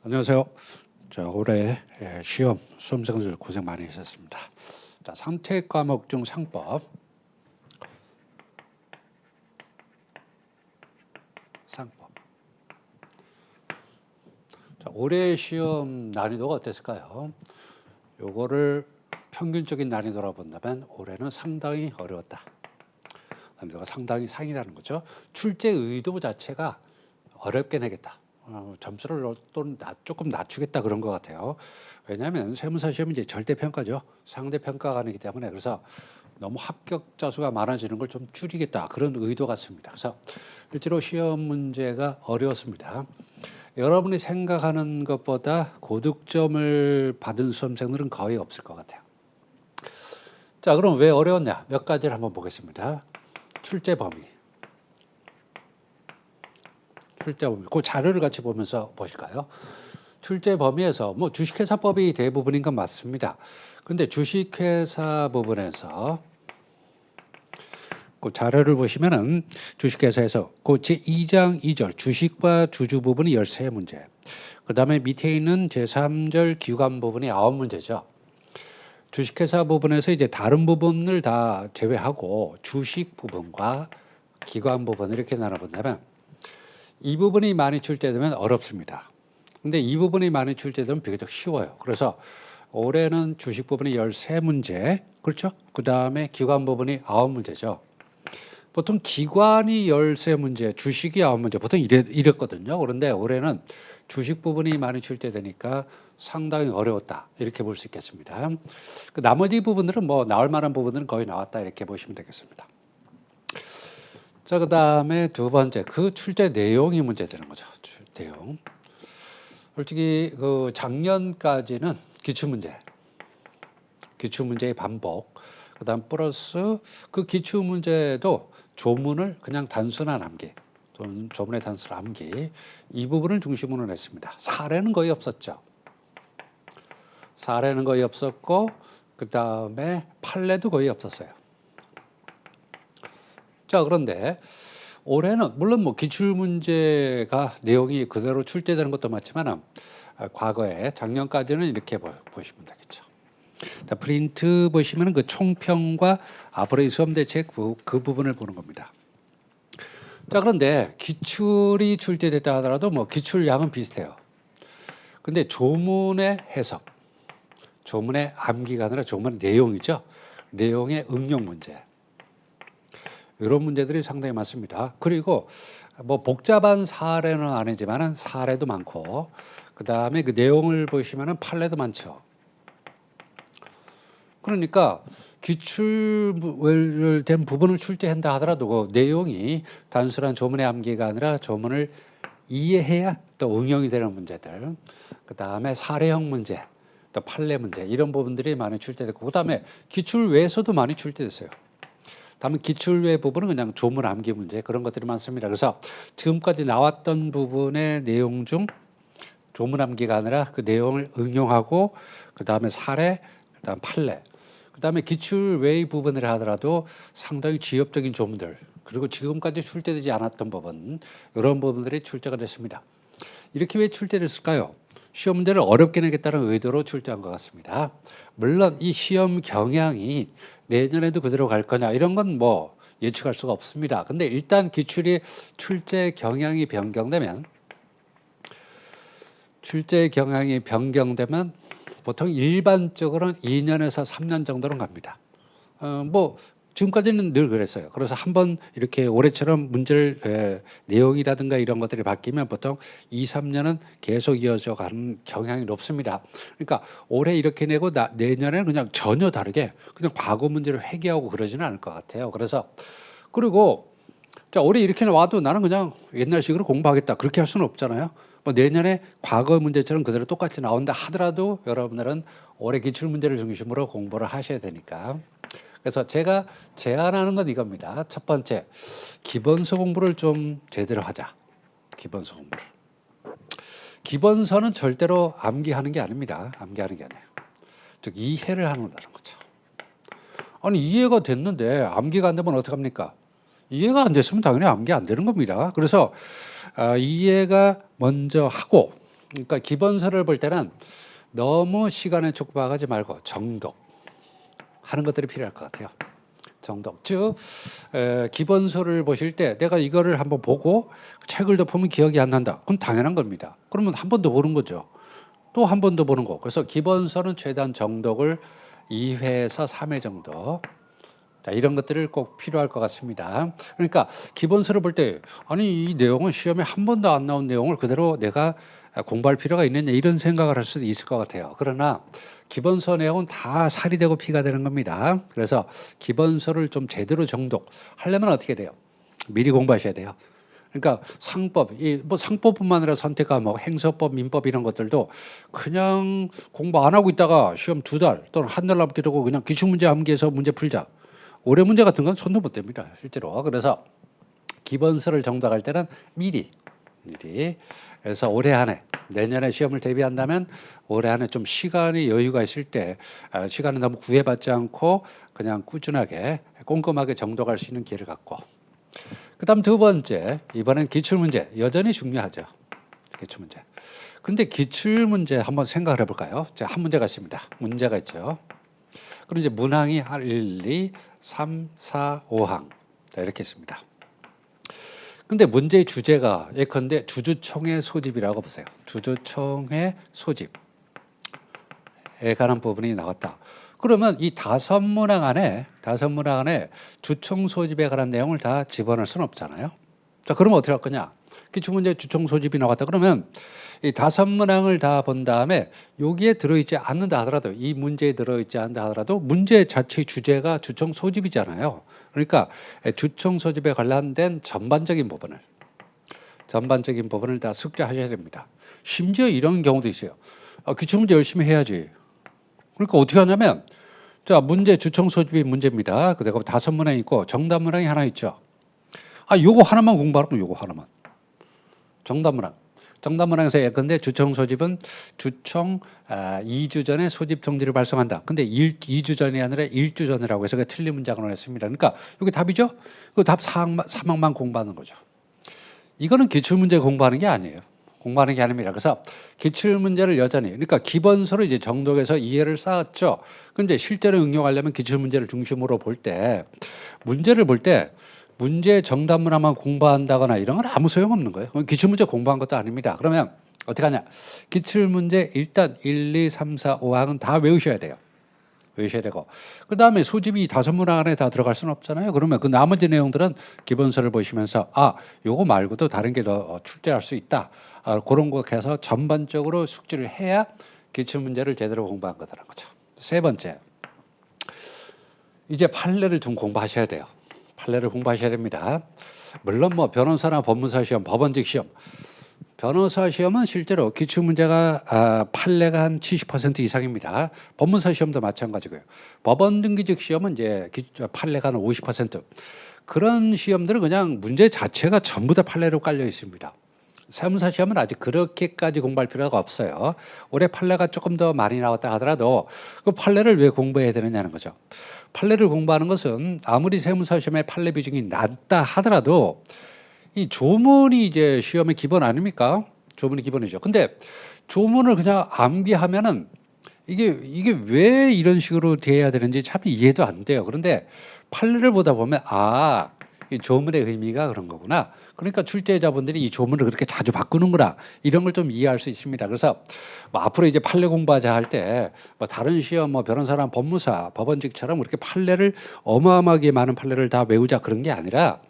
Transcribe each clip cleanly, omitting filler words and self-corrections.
안녕하세요. 올해 시험 수험생들 고생 많이 하셨습니다. 선택 과목 중 상법. 올해 시험 난이도가 어땠을까요? 요거를 평균적인 난이도로 본다면 올해는 상당히 어려웠다. 난이도가 상당히 상이라는 거죠. 출제 의도 자체가 어렵게 내겠다. 점수를 조금 낮추겠다 그런 것 같아요. 왜냐하면 세무사 시험은 이제 절대평가죠. 상대평가가 아니기 때문에 그래서 너무 합격자 수가 많아지는 걸 좀 줄이겠다 그런 의도 같습니다. 그래서 실제로 시험 문제가 어려웠습니다. 여러분이 생각하는 것보다 고득점을 받은 수험생들은 거의 없을 것 같아요. 자, 그럼 왜 어려웠냐? 몇 가지를 한번 보겠습니다. 출제 범위. 그 자료를 같이 보면서 보실까요? 출제 범위에서 뭐 주식회사법이 대부분인 건 맞습니다. 그런데 주식회사 부분에서 그 자료를 보시면은 주식회사에서 그 제2장 2절 주식과 주주 부분이 13문제. 그다음에 밑에 있는 제3절 기관 부분이 9문제죠. 주식회사 부분에서 이제 다른 부분을 다 제외하고 주식 부분과 기관 부분 이렇게 나눠본다면 이 부분이 많이 출제되면 어렵습니다. 근데 이 부분이 많이 출제되면 비교적 쉬워요. 그래서 올해는 주식 부분이 13문제, 그렇죠? 그 다음에 기관 부분이 9문제죠. 보통 기관이 13문제, 주식이 9문제, 보통 이랬거든요. 그런데 올해는 주식 부분이 많이 출제되니까 상당히 어려웠다. 이렇게 볼 수 있겠습니다. 그 나머지 부분들은 뭐 나올 만한 부분들은 거의 나왔다. 이렇게 보시면 되겠습니다. 자, 그 다음에 두 번째, 그 출제 내용이 문제되는 거죠. 내용. 솔직히 그 작년까지는 기출문제의 반복, 그 다음 플러스 그 기출문제도 조문을 그냥 단순한 암기, 조문의 단순한 암기, 이 부분을 중심으로 냈습니다. 사례는 거의 없었죠. 사례는 거의 없었고, 그 다음에 판례도 거의 없었어요. 자, 그런데 올해는 물론 뭐 기출문제가 내용이 그대로 출제되는 것도 맞지만 과거에 작년까지는 이렇게 보시면 되겠죠. 자, 프린트 보시면 그 총평과 앞으로의 수험 대책 그 부분을 보는 겁니다. 자, 그런데 기출이 출제됐다 하더라도 뭐 기출량은 비슷해요. 근데 조문의 해석, 조문의 암기가 아니라 조문의 내용이죠. 내용의 응용 문제. 이런 문제들이 상당히 많습니다. 그리고 뭐 복잡한 사례는 아니지만은 사례도 많고, 그 다음에 그 내용을 보시면은 판례도 많죠. 그러니까 기출된 부분을 출제한다 하더라도 그 내용이 단순한 조문의 암기가 아니라 조문을 이해해야 또 응용이 되는 문제들, 그 다음에 사례형 문제, 또 판례 문제 이런 부분들이 많이 출제됐고, 그 다음에 기출 외에서도 많이 출제됐어요. 다만 기출 외 부분은 그냥 조문 암기 문제 그런 것들이 많습니다. 그래서 지금까지 나왔던 부분의 내용 중 조문 암기가 아니라 그 내용을 응용하고 그 다음에 사례, 그 다음 판례, 그 다음에 기출 외의 부분을 하더라도 상당히 지엽적인 조문들, 그리고 지금까지 출제되지 않았던 부분, 이런 부분들이 출제가 됐습니다. 이렇게 왜 출제됐을까요? 시험 문제를 어렵게 내겠다는 의도로 출제한 것 같습니다. 물론 이 시험 경향이 내년에도 그대로 갈 거냐 이런 건 뭐 예측할 수가 없습니다. 근데 일단 기출이 출제 경향이 변경되면 보통 일반적으로는 2년에서 3년 정도는 갑니다. 뭐 지금까지는 늘 그랬어요. 그래서 한번 이렇게 올해처럼 문제를 내용이라든가 이런 것들이 바뀌면 보통 2, 3년은 계속 이어져 가는 경향이 높습니다. 그러니까 올해 이렇게 내고 내년에는 그냥 전혀 다르게 그냥 과거 문제를 회귀하고 그러지는 않을 것 같아요. 그래서 그리고 자, 올해 이렇게 와도 나는 그냥 옛날식으로 공부하겠다 그렇게 할 수는 없잖아요. 뭐 내년에 과거 문제처럼 그대로 똑같이 나온다 하더라도 여러분들은 올해 기출 문제를 중심으로 공부를 하셔야 되니까. 그래서 제가 제안하는 건 이겁니다. 첫 번째, 기본서 공부를 좀 제대로 하자. 기본서 공부를. 기본서는 절대로 암기하는 게 아닙니다. 암기하는 게 아니에요. 즉 이해를 하는 거죠. 아니 이해가 됐는데 암기가 안 되면 어떡합니까? 이해가 안 됐으면 당연히 암기 안 되는 겁니다. 그래서 이해가 먼저 하고 그러니까 기본서를 볼 때는 너무 시간에 촉박하지 말고 정독 하는 것들이 필요할 것 같아요. 정독. 즉 기본서를 보실 때 내가 이거를 한번 보고 책을 덮으면 기억이 안 난다. 그럼 당연한 겁니다. 그러면 한 번 더 보는 거죠. 또 한 번 더 보는 거. 그래서 기본서는 최대한 정독을 2회에서 3회 정도. 자, 이런 것들을 꼭 필요할 것 같습니다. 그러니까 기본서를 볼 때 아니 이 내용은 시험에 한 번도 안 나온 내용을 그대로 내가 공부할 필요가 있느냐 이런 생각을 할 수도 있을 것 같아요. 그러나 기본서 내용은 다 살이 되고 피가 되는 겁니다. 그래서 기본서를 좀 제대로 정독하려면 어떻게 돼요? 미리 공부하셔야 돼요. 그러니까 상법, 뭐 상법뿐만 아니라 선택과 뭐 행서법, 민법 이런 것들도 그냥 공부 안 하고 있다가 시험 2달 또는 한 달 남게 되고 그냥 기출문제 암기해서 문제 풀자. 올해 문제 같은 건 손도 못 댑니다, 실제로. 그래서 기본서를 정독할 때는 미리. 그래서 올해 안에 내년에 시험을 대비한다면 올해 안에 좀 시간이 여유가 있을 때 시간을 너무 구애받지 않고 그냥 꾸준하게 꼼꼼하게 정독할 수 있는 기회를 갖고 그다음 두 번째 이번엔 기출문제 여전히 중요하죠. 기출문제. 근데 기출문제 한번 생각을 해볼까요? 자, 한 문제가 있습니다. 문제가 있죠. 그럼 이제 문항이 1, 2, 3, 4, 5항 이렇게 있습니다. 근데 문제의 주제가 예컨대 주주총회 소집이라고 보세요. 주주총회 소집에 관한 부분이 나왔다. 그러면 이 5문항 안에 주총 소집에 관한 내용을 다 집어넣을 수는 없잖아요. 자, 그러면 어떻게 할 거냐? 기출문제 주총 소집이 나왔다. 그러면 이 5문항을 다 본 다음에 여기에 들어있지 않는다 하더라도 이 문제에 들어있지 않는다 하더라도 문제 자체 주제가 주총 소집이잖아요. 그러니까 주총 소집에 관련된 전반적인 부분을 다 숙지하셔야 됩니다. 심지어 이런 경우도 있어요. 기출문제 열심히 해야지. 그러니까 어떻게 하냐면 자, 문제 주총 소집이 문제입니다. 그리고 5문항이 있고 정답 문항이 하나 있죠. 요거 하나만 공부하라면 요거 하나만. 정답 문항에서 예컨대 주총 소집은 주총 2주 전에 소집 통지를 발송한다. 근데 2주 전이 아니라 1주 전이라고 해서 틀린 문장을 했습니다. 그러니까 이게 답이죠? 그 답 사항만 공부하는 거죠. 이거는 기출문제 공부하는 게 아니에요. 공부하는 게 아닙니다. 그래서 기출문제를 여전히 그러니까 기본서로 이제 정독해서 이해를 쌓았죠. 근데 실제로 응용하려면 기출문제를 중심으로 볼 때 문제를 볼 때 문제 정답 문항만 공부한다거나 이런 건 아무 소용없는 거예요. 기출문제 공부한 것도 아닙니다. 그러면 어떻게 하냐? 기출문제 일단 1, 2, 3, 4, 5항은 다 외우셔야 돼요. 외우셔야 되고 그다음에 소집이 5문항 안에 다 들어갈 수는 없잖아요. 그러면 그 나머지 내용들은 기본서를 보시면서 요거 말고도 다른 게 더 출제할 수 있다. 그런 거 해서 전반적으로 숙지를 해야 기출문제를 제대로 공부한 거라는 거죠. 세 번째, 이제 판례를 좀 공부하셔야 돼요. 판례를 공부하셔야 됩니다. 물론 뭐 변호사나 법무사 시험, 법원직 시험, 변호사 시험은 실제로 기출문제가 판례가 한 70% 이상입니다. 법무사 시험도 마찬가지고요. 법원 등기직 시험은 이제 판례가 한 50%. 그런 시험들은 그냥 문제 자체가 전부 다 판례로 깔려 있습니다. 세무사 시험은 아직 그렇게까지 공부할 필요가 없어요. 올해 판례가 조금 더 많이 나왔다 하더라도 그 판례를 왜 공부해야 되느냐는 거죠. 판례를 공부하는 것은 아무리 세무사 시험의 판례 비중이 낮다 하더라도 이 조문이 이제 시험의 기본 아닙니까? 조문이 기본이죠. 근데 조문을 그냥 암기하면은 이게 왜 이런 식으로 돼야 되는지 참 이해도 안 돼요. 그런데 판례를 보다 보면 이 조문의 의미가 그런 거구나. 그러니까 출제자분들이 이 조문을 그렇게 자주 바꾸는구나. 이런 걸 좀 이해할 수 있습니다. 그래서 뭐 앞으로 이제 판례 공부하자 할 때 뭐 다른 시험 뭐 변호사나 법무사, 법원직처럼 그렇게 판례를 어마어마하게 많은 판례를 다 외우자 그런 게 아니라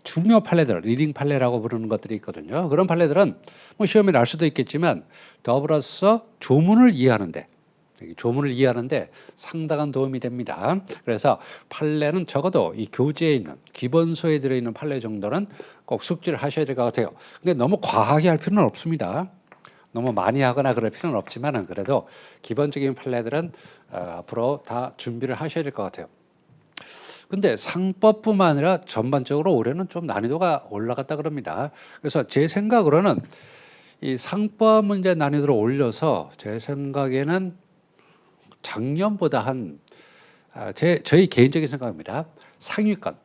중요 판례들, 리딩 판례라고 부르는 것들이 있거든요. 그런 판례들은 뭐 시험에 날 수도 있겠지만 더불어서 조문을 이해하는데 상당한 도움이 됩니다. 그래서 판례는 적어도 이 교재에 있는 기본서에 들어있는 판례 정도는 꼭 숙지를 하셔야 될 것 같아요. 근데 너무 과하게 할 필요는 없습니다. 너무 많이 하거나 그럴 필요는 없지만 그래도 기본적인 판례들은 앞으로 다 준비를 하셔야 될 것 같아요. 근데 상법뿐만 아니라 전반적으로 올해는 좀 난이도가 올라갔다 그럽니다. 그래서 제 생각으로는 이 상법 문제 난이도를 올려서 제 생각에는 작년보다 저희 개인적인 생각입니다. 상위권.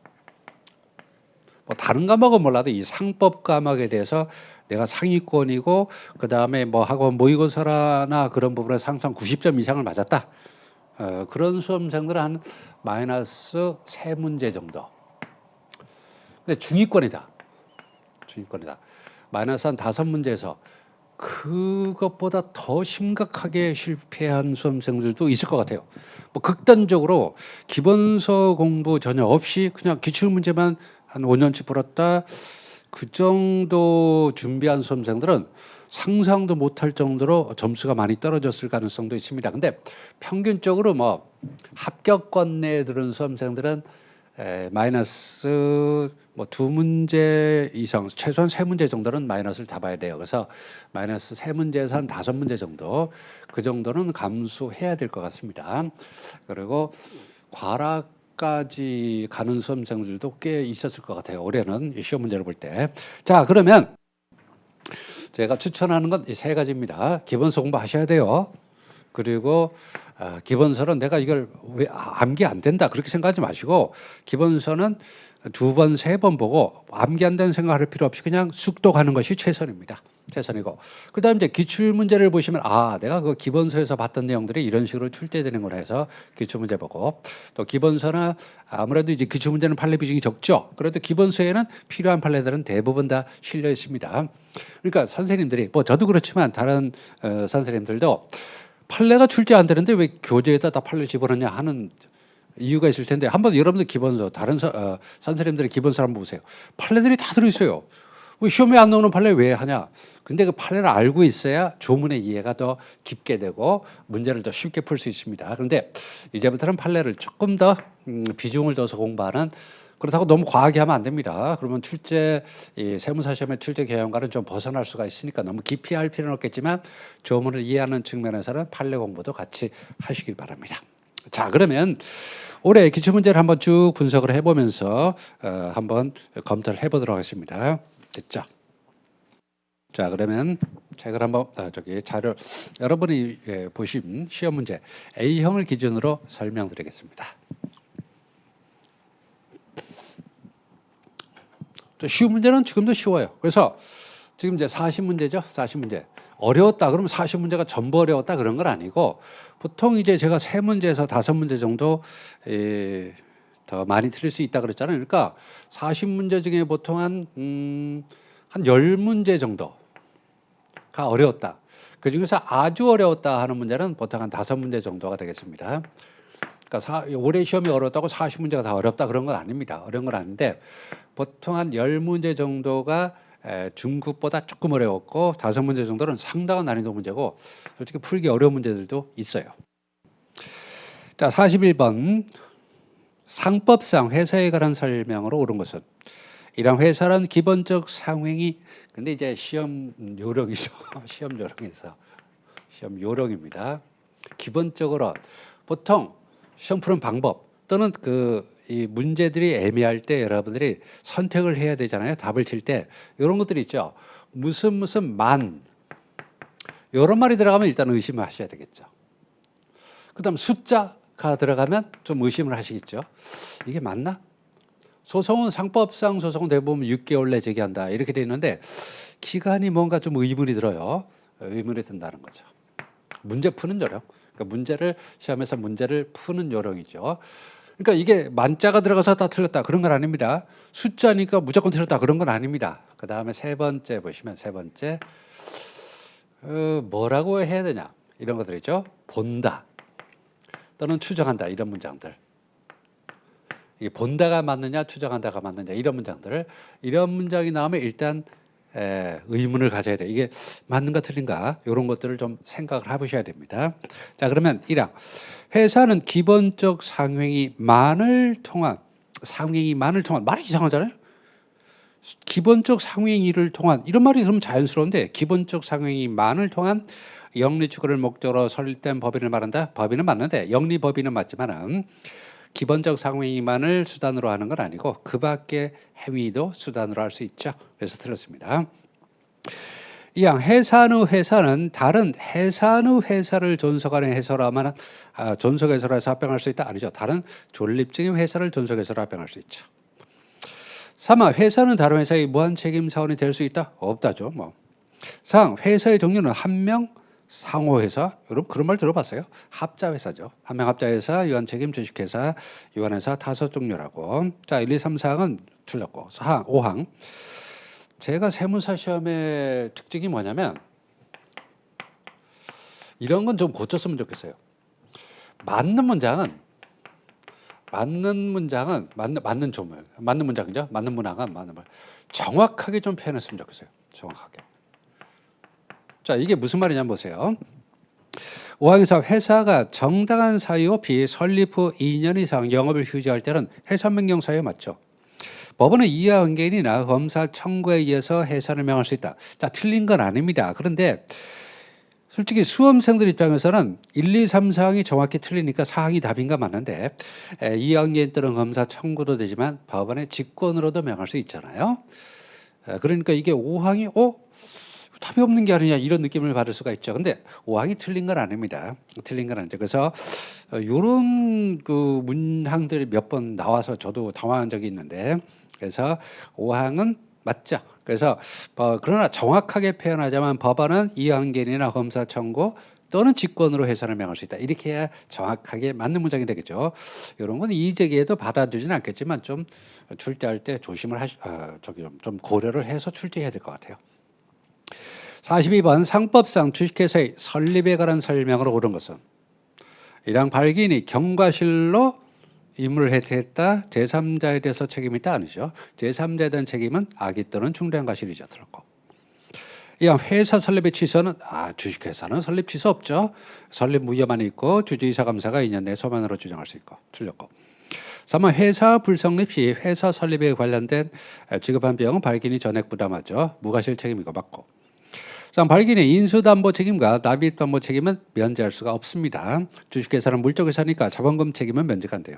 뭐 다른 과목은 몰라도 이 상법 과목에 대해서 내가 상위권이고 그 다음에 뭐 학원 모의고사나 그런 부분에서 항상 90점 이상을 맞았다. 그런 수험생들은 한 마이너스 3문제 정도. 근데 중위권이다. 마이너스 한 5문제에서 그것보다 더 심각하게 실패한 수험생들도 있을 것 같아요. 뭐 극단적으로 기본서 공부 전혀 없이 그냥 기출문제만 한 5년치 풀었다. 그 정도 준비한 수험생들은 상상도 못할 정도로 점수가 많이 떨어졌을 가능성도 있습니다. 근데 평균적으로 뭐 합격권 내에 들은 수험생들은 마이너스 뭐 2문제 이상, 최소한 3문제 정도는 마이너스를 잡아야 돼요. 그래서 마이너스 3문제에서 한 5문제 정도, 그 정도는 감수해야 될 것 같습니다. 그리고 과락까지 가는 수험생들도 꽤 있었을 것 같아요. 올해는 시험 문제를 볼 때. 자, 그러면 제가 추천하는 건 이 3가지입니다. 기본서 공부하셔야 돼요. 그리고 기본서는 내가 이걸 왜 암기 안 된다 그렇게 생각하지 마시고, 기본서는 2번, 3번 보고 암기 안 되는 생각할 필요 없이 그냥 숙독하는 것이 최선이고, 그다음 이제 기출 문제를 보시면 내가 그 기본서에서 봤던 내용들이 이런 식으로 출제되는구나 해서 기출 문제 보고, 또 기본서나 아무래도 이제 기출 문제는 판례 비중이 적죠. 그래도 기본서에는 필요한 판례들은 대부분 다 실려 있습니다. 그러니까 선생님들이 뭐 저도 그렇지만 다른 선생님들도 판례가 출제 안 되는데 왜 교재에다 다 판례 집어넣냐 하는 이유가 있을 텐데, 한번 여러분들 기본서, 다른 선생님들의 기본서 한번 보세요. 판례들이 다 들어있어요. 왜 시험에 안 나오는 판례 왜 하냐? 근데 그 판례를 알고 있어야 조문의 이해가 더 깊게 되고 문제를 더 쉽게 풀 수 있습니다. 그런데 이제부터는 판례를 조금 더 비중을 둬서 공부하는, 그렇다고 너무 과하게 하면 안 됩니다. 그러면 이 세무사 시험의 출제 개념과는 좀 벗어날 수가 있으니까 너무 깊이 할 필요는 없겠지만 조문을 이해하는 측면에서는 판례 공부도 같이 하시길 바랍니다. 자, 그러면 올해 기출문제를 한번 쭉 분석을 해보면서 한번 검토를 해보도록 하겠습니다. 됐죠? 자, 그러면 책을 한번 자료 여러분이 보신 시험 문제 A형을 기준으로 설명드리겠습니다. 또 쉬운 문제는 지금도 쉬워요. 그래서 지금 이제 40문제죠. 40문제. 어려웠다 그러면 40문제가 전부 어려웠다 그런 건 아니고, 보통 이제 제가 3문제에서 5문제 정도 더 많이 틀릴 수 있다 그랬잖아요. 그러니까 40문제 중에 보통 한 10문제 정도가 어려웠다. 그중에서 아주 어려웠다 하는 문제는 보통 한 5문제 정도가 되겠습니다. 그러니까 올해 시험이 어렵다고 40문제가 다 어렵다 그런 건 아닙니다. 어려운 건 아닌데 보통 한 10문제 정도가 중급보다 조금 어려웠고 5문제 정도는 상당한 난이도 문제고, 솔직히 풀기 어려운 문제들도 있어요. 자, 41번 상법상 회사에 관한 설명으로 옳은 것은, 이런 회사는 기본적 상행이, 근데 이제 시험 요령이죠. 시험 요령입니다. 기본적으로 보통 시험 푸는 방법 또는 이 문제들이 애매할 때 여러분들이 선택을 해야 되잖아요. 답을 칠 때 이런 것들이 있죠. 무슨 만 이런 말이 들어가면 일단 의심을 하셔야 되겠죠. 그다음 숫자가 들어가면 좀 의심을 하시겠죠. 이게 맞나? 소송은 상법상 소송은 대부분 6개월 내 제기한다 이렇게 돼 있는데, 기간이 뭔가 좀 의문이 들어요. 의문이 든다는 거죠. 문제 푸는 요령. 그러니까 시험에서 문제를 푸는 요령이죠. 그러니까 이게 만자가 들어가서 다 틀렸다 그런 건 아닙니다. 숫자니까 무조건 틀렸다 그런 건 아닙니다. 그 다음에 3번째 보시면 3번째 뭐라고 해야 되냐 이런 것들이죠. 본다 또는 추정한다 이런 문장들. 이게 본다가 맞느냐 추정한다가 맞느냐 이런 문장이 나오면 일단 의문을 가져야 돼요. 이게 맞는가 틀린가 이런 것들을 좀 생각을 해보셔야 됩니다. 자, 그러면 1항 회사는 기본적 상행위만을 통한 말이 이상하잖아요. 기본적 상행위를 통한 이런 말이 그러면 자연스러운데, 기본적 상행위만을 통한 영리추구를 목적으로 설립된 법인을 말한다. 법인은 맞는데 영리법인은 맞지만은 기본적 상행위만을 수단으로 하는 건 아니고 그 밖의 행위도 수단으로 할 수 있죠. 그래서 틀렸습니다. 이항 해산의 회사는 다른 해산의 회사를 존속하는 회사로 하면 존속회사로 해서 합병할 수 있다? 아니죠. 다른 존립적인 회사를 존속회사로 합병할 수 있죠. 3화 회사는 다른 회사의 무한 책임 사원이 될 수 있다? 없다죠. 상 회사의 종류는 한 명 상호회사, 여러분 그런 말 들어봤어요? 합자회사죠. 한 명 합자회사, 유한책임 주식회사, 유한회사 5종류라고. 자, 1, 2, 3, 4항은 틀렸고 5항. 제가 세무사 시험의 특징이 뭐냐면 이런 건 좀 고쳤으면 좋겠어요. 맞는 문장은 맞는 조물, 맞는 문장이죠. 맞는 문항은 맞는 말. 정확하게 좀 표현했으면 좋겠어요. 정확하게. 자, 이게 무슨 말이냐면 보세요. 5항에서 회사가 정당한 사유 없이 설립 후 2년 이상 영업을 휴지할 때는 해산명령 사유 맞죠? 법원은 이하 의견이나 검사 청구에 의해서 해산을 명할 수 있다. 자, 틀린 건 아닙니다. 그런데 솔직히 수험생들 입장에서는 1, 2, 3, 4항이 정확히 틀리니까 4항이 답인가 맞는데 이하 의견 또는 검사 청구도 되지만 법원의 직권으로도 명할 수 있잖아요. 그러니까 이게 5항이 답이 없는 게 아니냐 이런 느낌을 받을 수가 있죠. 근데 5항이 틀린 건 아닙니다. 틀린 건 아니죠. 그래서 이런 그 문항들이 몇 번 나와서 저도 당황한 적이 있는데 그래서 5항은 맞죠. 그래서 그러나 정확하게 표현하자면 법원은 이항견이나 검사 청구 또는 직권으로 해산을 명할 수 있다. 이렇게 해야 정확하게 맞는 문장이 되겠죠. 이런 건 이의제기에도 받아들이지는 않겠지만 좀 출제할 때 조심을 좀 고려를 해서 출제해야 될 것 같아요. 42번 상법상 주식회사의 설립에 관한 설명으로 옳은 것은 이랑 발기인이 경과실로 임무를 해태했다. 제3자에 대해서 책임이 있다 아니죠. 제3자에 대한 책임은 악의 또는 중대한 과실이죠. 들었고. 이왕 회사 설립의 취소는 주식회사는 설립 취소 없죠. 설립 무효만 있고 주주이사 감사가 2년 내 소만으로 주장할 수 있고. 틀렸고. 3번 회사 불성립 시 회사 설립에 관련된 지급한 비용은 발기인이 전액 부담하죠. 무과실 책임이고 맞고. 발기인의 인수담보 책임과 납입담보 책임은 면제할 수가 없습니다. 주식회사는 물적회사니까 자본금 책임은 면제가 안 돼요.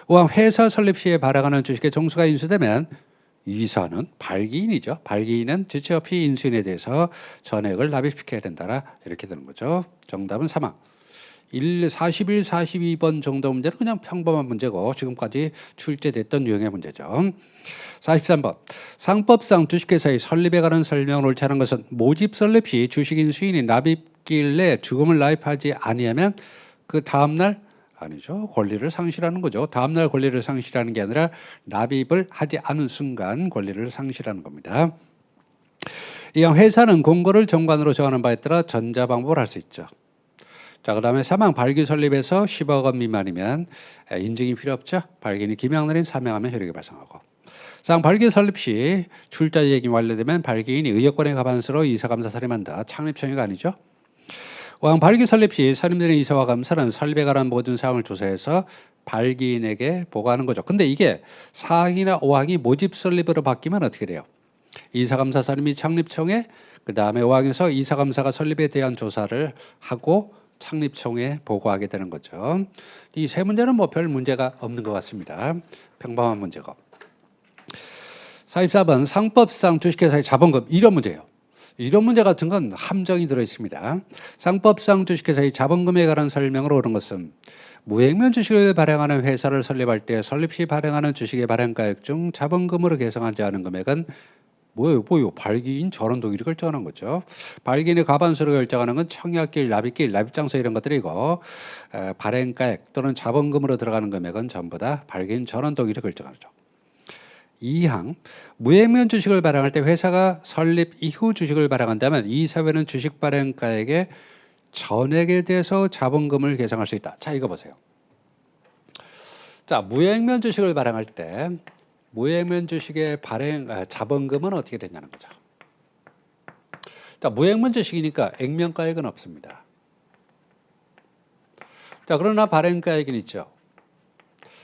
5항 회사 설립 시에 발행하는 주식의 종수가 인수되면 이사는 발기인이죠. 발기인은 지체없이 인수인에 대해서 전액을 납입시켜야 된다. 이렇게 되는 거죠. 정답은 3항. 41, 42번 정도 문제는 그냥 평범한 문제고 지금까지 출제됐던 유형의 문제죠. 43번 상법상 주식회사의 설립에 관한 설명을 옳지 않은 것은 모집 설립 시 주식인 수인이 납입기일 내 주금을 납입하지 아니하면 그 다음날 아니죠. 권리를 상실하는 거죠. 다음날 권리를 상실하는 게 아니라 납입을 하지 않은 순간 권리를 상실하는 겁니다. 이왕 회사는 공고를 정관으로 정하는 바에 따라 전자방법을 할 수 있죠. 자, 그 다음에 사망 발기 설립에서 10억 원 미만이면 인증이 필요 없죠. 발기인이 기명날인 사명하면 효력이 발생하고. 상 발기 설립 시 출자 이익이 완료되면 발기인이 의여권의 과반수로 이사감사 선임한다. 창립청의가 아니죠. 왕 발기 설립 시 선임되는 이사와 감사는 설립에 관한 모든 사항을 조사해서 발기인에게 보고하는 거죠. 근데 이게 4항이나 5항이 모집 설립으로 바뀌면 어떻게 돼요? 이사감사 선임이 창립청에 그 다음에 5항에서 이사감사가 설립에 대한 조사를 하고 창립청에 보고하게 되는 거죠. 이 세 문제는 뭐 별 문제가 없는 것 같습니다. 평범한 문제고. 44번 상법상 주식회사의 자본금 이런 문제예요. 이런 문제 같은 건 함정이 들어있습니다. 상법상 주식회사의 자본금에 관한 설명을 옳은 것은 무액면 주식을 발행하는 회사를 설립할 때 설립 시 발행하는 주식의 발행가액 중 자본금으로 계상하지 않은 금액은 뭐예요? 발기인 전원 동의를 결정하는 거죠. 발기인의 과반수를 결정하는 건 청약길, 납입길, 납입장소 이런 것들이고 발행가액 또는 자본금으로 들어가는 금액은 전부 다 발기인 전원 동의를 결정하죠. 2항 무액면 주식을 발행할 때 회사가 설립 이후 주식을 발행한다면 이사회는 주식 발행가액의 전액에 대해서 자본금을 계상할 수 있다. 자, 이거 보세요. 자, 무액면 주식을 발행할 때 무액면 주식의 자본금은 어떻게 되냐는 거죠. 자, 무액면 주식이니까 액면가액은 없습니다. 자, 그러나 발행가액은 있죠.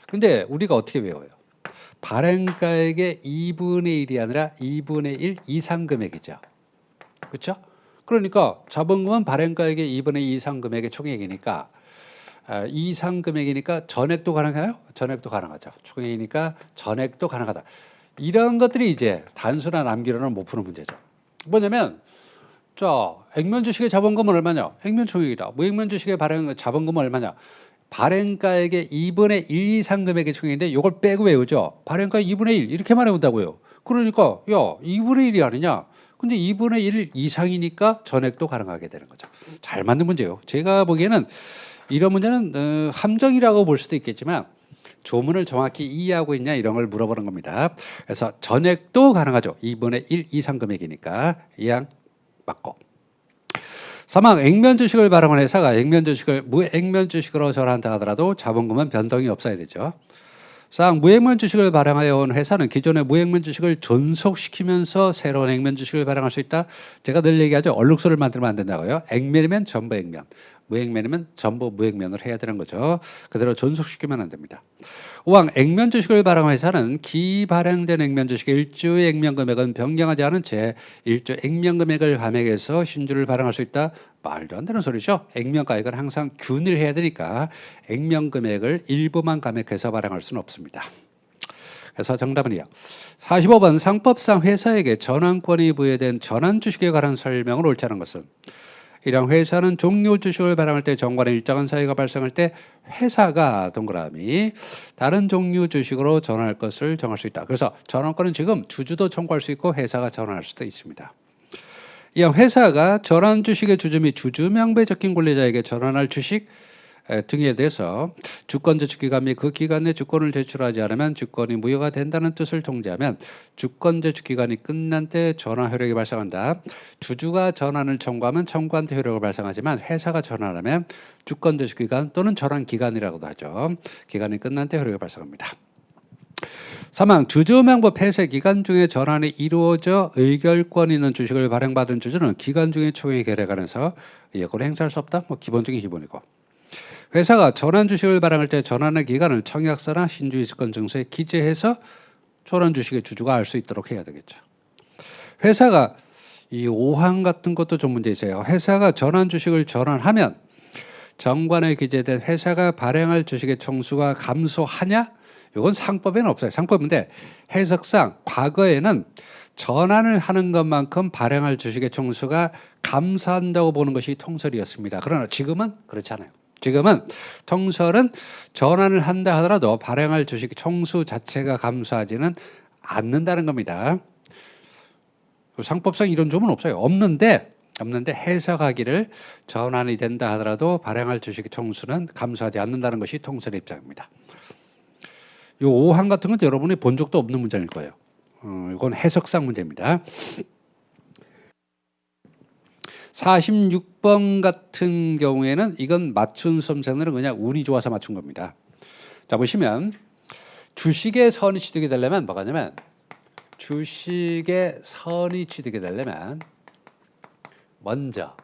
근데 우리가 어떻게 외워요? 발행가액의 2분의 1이 아니라 2분의 1 이상 금액이죠. 그렇죠? 그러니까 자본금은 발행가액의 2분의 2 이상 금액의 총액이니까 이상 금액이니까 전액도 가능해요? 전액도 가능하죠. 총액이니까 전액도 가능하다. 이런 것들이 이제 단순한 암기로는 못 푸는 문제죠. 뭐냐면 자, 액면 주식의 자본금은 얼마냐? 액면 총액이다. 무액면 주식의 자본금은 얼마냐? 발행가액의 2분의 1 이상 금액의 총액인데 이걸 빼고 외우죠. 발행가액 2분의 1 이렇게만 외운다고요. 그러니까 야 2분의 1이 아니냐? 근데 2분의 1 이상이니까 전액도 가능하게 되는 거죠. 잘 만든 문제예요. 제가 보기에는 이런 문제는 함정이라고 볼 수도 있겠지만 조문을 정확히 이해하고 있냐 이런 걸 물어보는 겁니다. 그래서 전액도 가능하죠. 2분의 1 이상 금액이니까 이항 맞고. 3항 액면 주식을 발행한 회사가 액면 주식을 무액면 주식으로 전환한다 하더라도 자본금은 변동이 없어야 되죠. 4항 무액면 주식을 발행하여 온 회사는 기존의 무액면 주식을 존속시키면서 새로운 액면 주식을 발행할 수 있다. 제가 늘 얘기하죠. 얼룩소를 만들면 안 된다고요. 액면이면 전부 액면, 무액면이면 전부 무액면으로 해야 되는 거죠. 그대로 존속시키면 안 됩니다. 5항 액면 주식을 발행한 회사는 기발행된 액면 주식의 1주의 액면 금액은 변경하지 않은 채 1주 액면 금액을 감액해서 신주를 발행할 수 있다. 말도 안 되는 소리죠. 액면 가액은 항상 균일해야 되니까 액면 금액을 일부만 감액해서 발행할 수는 없습니다. 그래서 정답은요. 45번 상법상 회사에게 전환권이 부여된 전환 주식에 관한 설명을 옳지 않은 것은 이런 회사는 종료 주식을 발행할 때 정관에 일정한 사유가 발생할 때 회사가 동그라미 다른 종류 주식으로 전환할 것을 정할 수 있다. 그래서 전환권은 지금 주주도 청구할 수 있고 회사가 전환할 수도 있습니다. 이왕 회사가 전환 주식의 주주 및 주주 명부에 적힌 권리자에게 전환할 주식 등에 대해서 주권 제출 기간 및 그 기간 내 주권을 제출하지 않으면 주권이 무효가 된다는 뜻을 통지하면 주권 제출 기간이 끝난 때 전환 효력이 발생한다. 주주가 전환을 청구하면 청구한 때 효력을 발생하지만 회사가 전환하면 주권 제출 기간 또는 전환 기간이라고도 하죠. 기간이 끝난 때 효력이 발생합니다. 3항 주주명부 폐쇄 기간 중에 전환이 이루어져 의결권 있는 주식을 발행받은 주주는 기간 중에 총회 결의관에서 예고를 행사할 수 없다. 기본적인 기본이고. 회사가 전환 주식을 발행할 때 전환의 기간을 청약서나 신주이습권 증서에 기재해서 전환 주식의 주주가 알 수 있도록 해야 되겠죠. 회사가 이 5항 같은 것도 좀 문제 있어요. 회사가 전환 주식을 전환하면 정관에 기재된 회사가 발행할 주식의 총수가 감소하냐? 이건 상법에는 없어요. 상법인데 해석상 과거에는 전환을 하는 것만큼 발행할 주식의 총수가 감소한다고 보는 것이 통설이었습니다. 그러나 지금은 그렇지 않아요. 지금은 통설은 전환을 한다 하더라도 발행할 주식 총수 자체가 감소하지는 않는다는 겁니다. 상법상 이런 점은 없어요. 없는데 해석하기를 전환이 된다 하더라도 발행할 주식 총수는 감소하지 않는다는 것이 통설의 입장입니다. 이 5항 같은 건 여러분이 본 적도 없는 문제일 거예요. 이건 해석상 문제입니다. 46번 같은 경우에는 이건 맞춘 수험생들은 그냥 운이 좋아서 맞춘 겁니다. 자 보시면 주식의 선이 취득이 되려면 뭐가 냐면 주식의 선이 취득이 되려면 먼저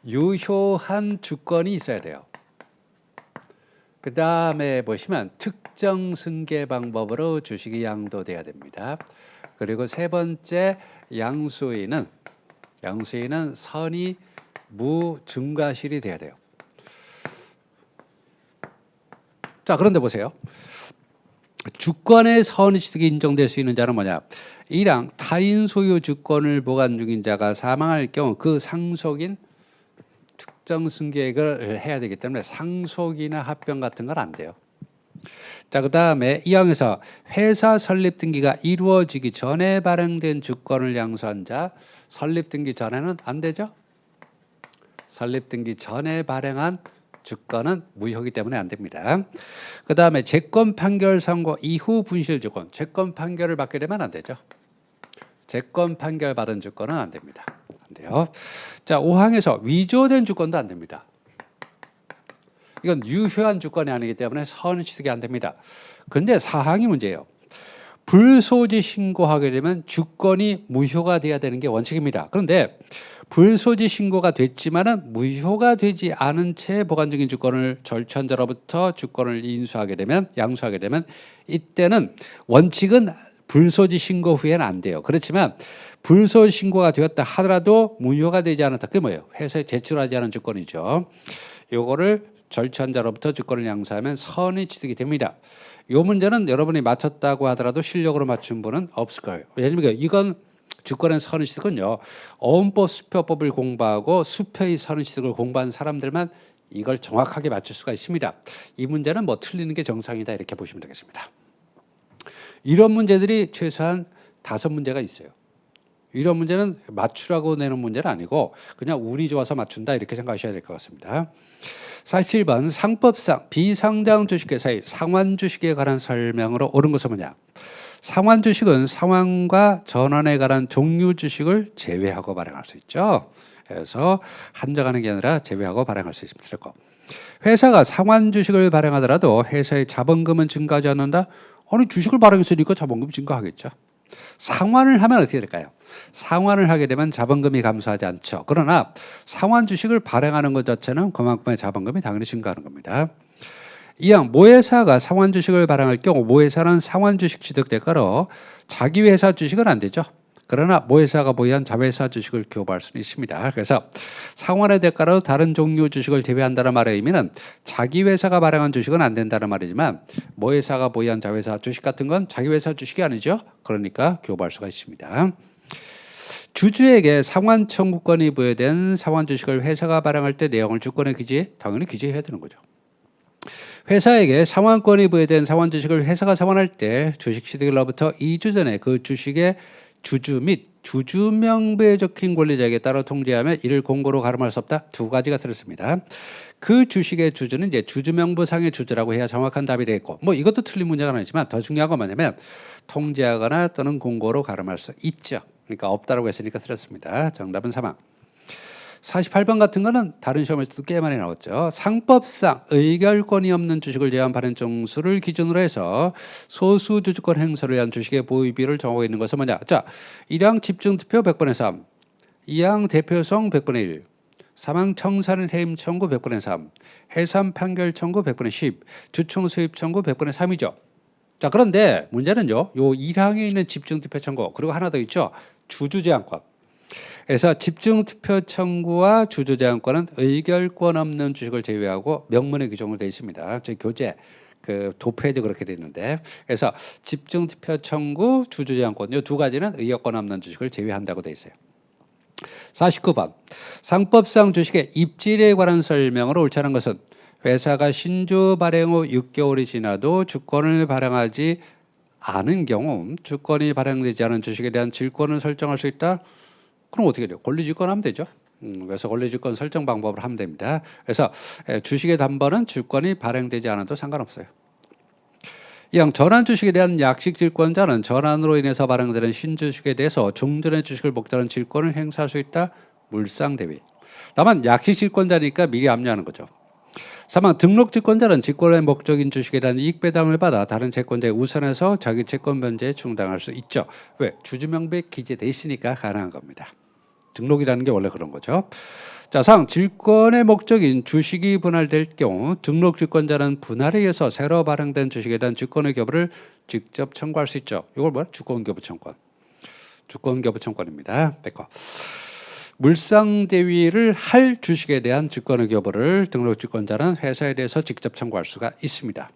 유효한 주권이 있어야 돼요. 그 다음에 보시면 특정 승계 방법으로 주식이 양도돼야 됩니다. 그리고 세 번째 양수인은 선이 무증가실이 돼야 돼요. 자 그런데 보세요. 주권의 선의 취득이 인정될 수 있는 자는 뭐냐? 1항 타인 소유 주권을 보관 중인 자가 사망할 경우 그 상속인 특정 승계를 해야 되기 때문에 상속이나 합병 같은 건 안 돼요. 자, 그 다음에 이 항에서 회사 설립 등기가 이루어지기 전에 발행된 주권을 양수한 자, 설립 등기 전에는 안 되죠. 설립 등기 전에 발행한 주권은 무효이기 때문에 안 됩니다. 그 다음에 채권 판결 선고 이후 분실 주권, 채권 판결을 받게 되면 안 되죠. 채권 판결 받은 주권은 안 됩니다. 안 돼요. 자, 5항에서 위조된 주권도 안 됩니다. 이건 유효한 주권이 아니기 때문에 선 취득이 안 됩니다. 그런데 4항이 문제예요. 불소지 신고하게 되면 주권이 무효가 돼야 되는 게 원칙입니다. 그런데 불소지 신고가 됐지만은 무효가 되지 않은 채 보관 중인 주권을 절취한자로부터 주권을 양수하게 되면 이때는 원칙은 불소지 신고 후에는 안 돼요. 그렇지만 불소지 신고가 되었다 하더라도 무효가 되지 않았다. 그게 뭐예요? 회사에 제출하지 않은 주권이죠. 요거를 절취한 자로부터 주권을 양수하면 선이 취득이 됩니다. 이 문제는 여러분이 맞췄다고 하더라도 실력으로 맞춘 분은 없을 거예요. 왜냐하면 이건 주권의 선의 취득은요. 어음법 수표법을 공부하고 수표의 선의 취득을 공부한 사람들만 이걸 정확하게 맞출 수가 있습니다. 이 문제는 뭐 틀리는 게 정상이다 이렇게 보시면 되겠습니다. 이런 문제들이 최소한 5문제가 있어요. 이런 문제는 맞추라고 내는 문제는 아니고 그냥 운이 좋아서 맞춘다 이렇게 생각하셔야 될 것 같습니다. 47번 상법상 비상장 주식회사의 상환 주식에 관한 설명으로 옳은 것은 뭐냐? 상환 주식은 상환과 전환에 관한 종류 주식을 제외하고 발행할 수 있죠. 그래서 한정하는 게 아니라 제외하고 발행할 수 있습니다. 회사가 상환 주식을 발행하더라도 회사의 자본금은 증가하지 않는다. 아니 주식을 발행했으니까 자본금이 증가하겠죠. 상환을 하면 어떻게 될까요? 상환을 하게 되면 자본금이 감소하지 않죠. 그러나 상환 주식을 발행하는 것 자체는 그만큼의 자본금이 당연히 증가하는 겁니다. 이왕 모회사가 상환 주식을 발행할 경우 모회사는 상환 주식 취득 대가로 자기 회사 주식은 안 되죠. 그러나 모회사가 보유한 자회사 주식을 교부할 수는 있습니다. 그래서 상환의 대가로 다른 종류 주식을 제외한다는 말의 의미는 자기 회사가 발행한 주식은 안 된다는 말이지만 모회사가 보유한 자회사 주식 같은 건 자기 회사 주식이 아니죠. 그러니까 교부할 수가 있습니다. 주주에게 상환 청구권이 부여된 상환 주식을 회사가 발행할 때 내용을 주권에 당연히 기재해야 되는 거죠. 회사에게 상환권이 부여된 상환 주식을 회사가 상환할 때 주식 취득일로부터 2주 전에 그 주식의 주주 및 주주 명부에 적힌 권리자에게 따라 통지하며 이를 공고로 가름할 수 없다. 두 가지가 들었습니다. 그 주식의 주주는 이제 주주 명부상의 주주라고 해야 정확한 답이 되겠고, 뭐 이것도 틀린 문제가 아니지만 더 중요한 건 뭐냐면 통지하거나 또는 공고로 가름할 수 있죠. 그러니까 없다라고 했으니까 틀렸습니다. 정답은 3번. 48번 같은 거는 다른 시험에서도 꽤 많이 나왔죠. 상법상 의결권이 없는 주식을 제한 발행 종수를 기준으로 해서 소수 주주권 행사를 위한 주식의 보유비를 정하고 있는 것은 뭐냐? 자, 1항 집중투표 100분의 3, 2항 대표성 100분의 1, 3항 청산 해임 청구 100분의 3, 해산 판결 청구 100분의 10, 주총 수입 청구 100분의 3이죠. 자, 그런데 문제는요. 요 1항에 있는 집중투표 청구 그리고 하나 더 있죠. 주주제한권. 그래서 집중투표 청구와 주주제한권은 의결권 없는 주식을 제외하고 명문에 규정을 되어 있습니다. 저희 교재 그 도표에도 그렇게 되어 있는데, 그래서 집중투표 청구, 주주제한권 이 두 가지는 의결권 없는 주식을 제외한다고 되어 있어요. 49번 상법상 주식의 입질에 관한 설명으로 옳지 않은 것은 회사가 신주 발행 후 6개월이 지나도 주권을 발행하지 않은 경우 주권이 발행되지 않은 주식에 대한 질권을 설정할 수 있다. 그럼 어떻게 돼요? 권리질권 하면 되죠. 그래서 권리질권 설정 방법을 하면 됩니다. 그래서 주식의 담보는 주권이 발행되지 않아도 상관없어요. 이왕 전환 주식에 대한 약식 질권자는 전환으로 인해서 발행되는 신주식에 대해서 종전의 주식을 목적하는 질권을 행사할 수 있다. 물상대위. 다만 약식 질권자니까 미리 압류하는 거죠. 3번 등록 질권자는 직권의 목적인 주식에 대한 이익 배당을 받아 다른 채권자에 우선해서 자기 채권 변제에 충당할 수 있죠. 왜? 주주명부에 기재돼 있으니까 가능한 겁니다. 등록이라는 게 원래 그런 거죠. 자, 상 질권의 목적인 주식이 분할될 경우 등록 질권자는 분할에 의해서 새로 발행된 주식에 대한 주권의 교부를 직접 청구할 수 있죠. 이걸 뭐야? 주권교부청권. 주권교부청권입니다. 백호. 물상대위를 할 주식에 대한 주권의 교부를 등록 질권자는 회사에 대해서 직접 청구할 수가 있습니다.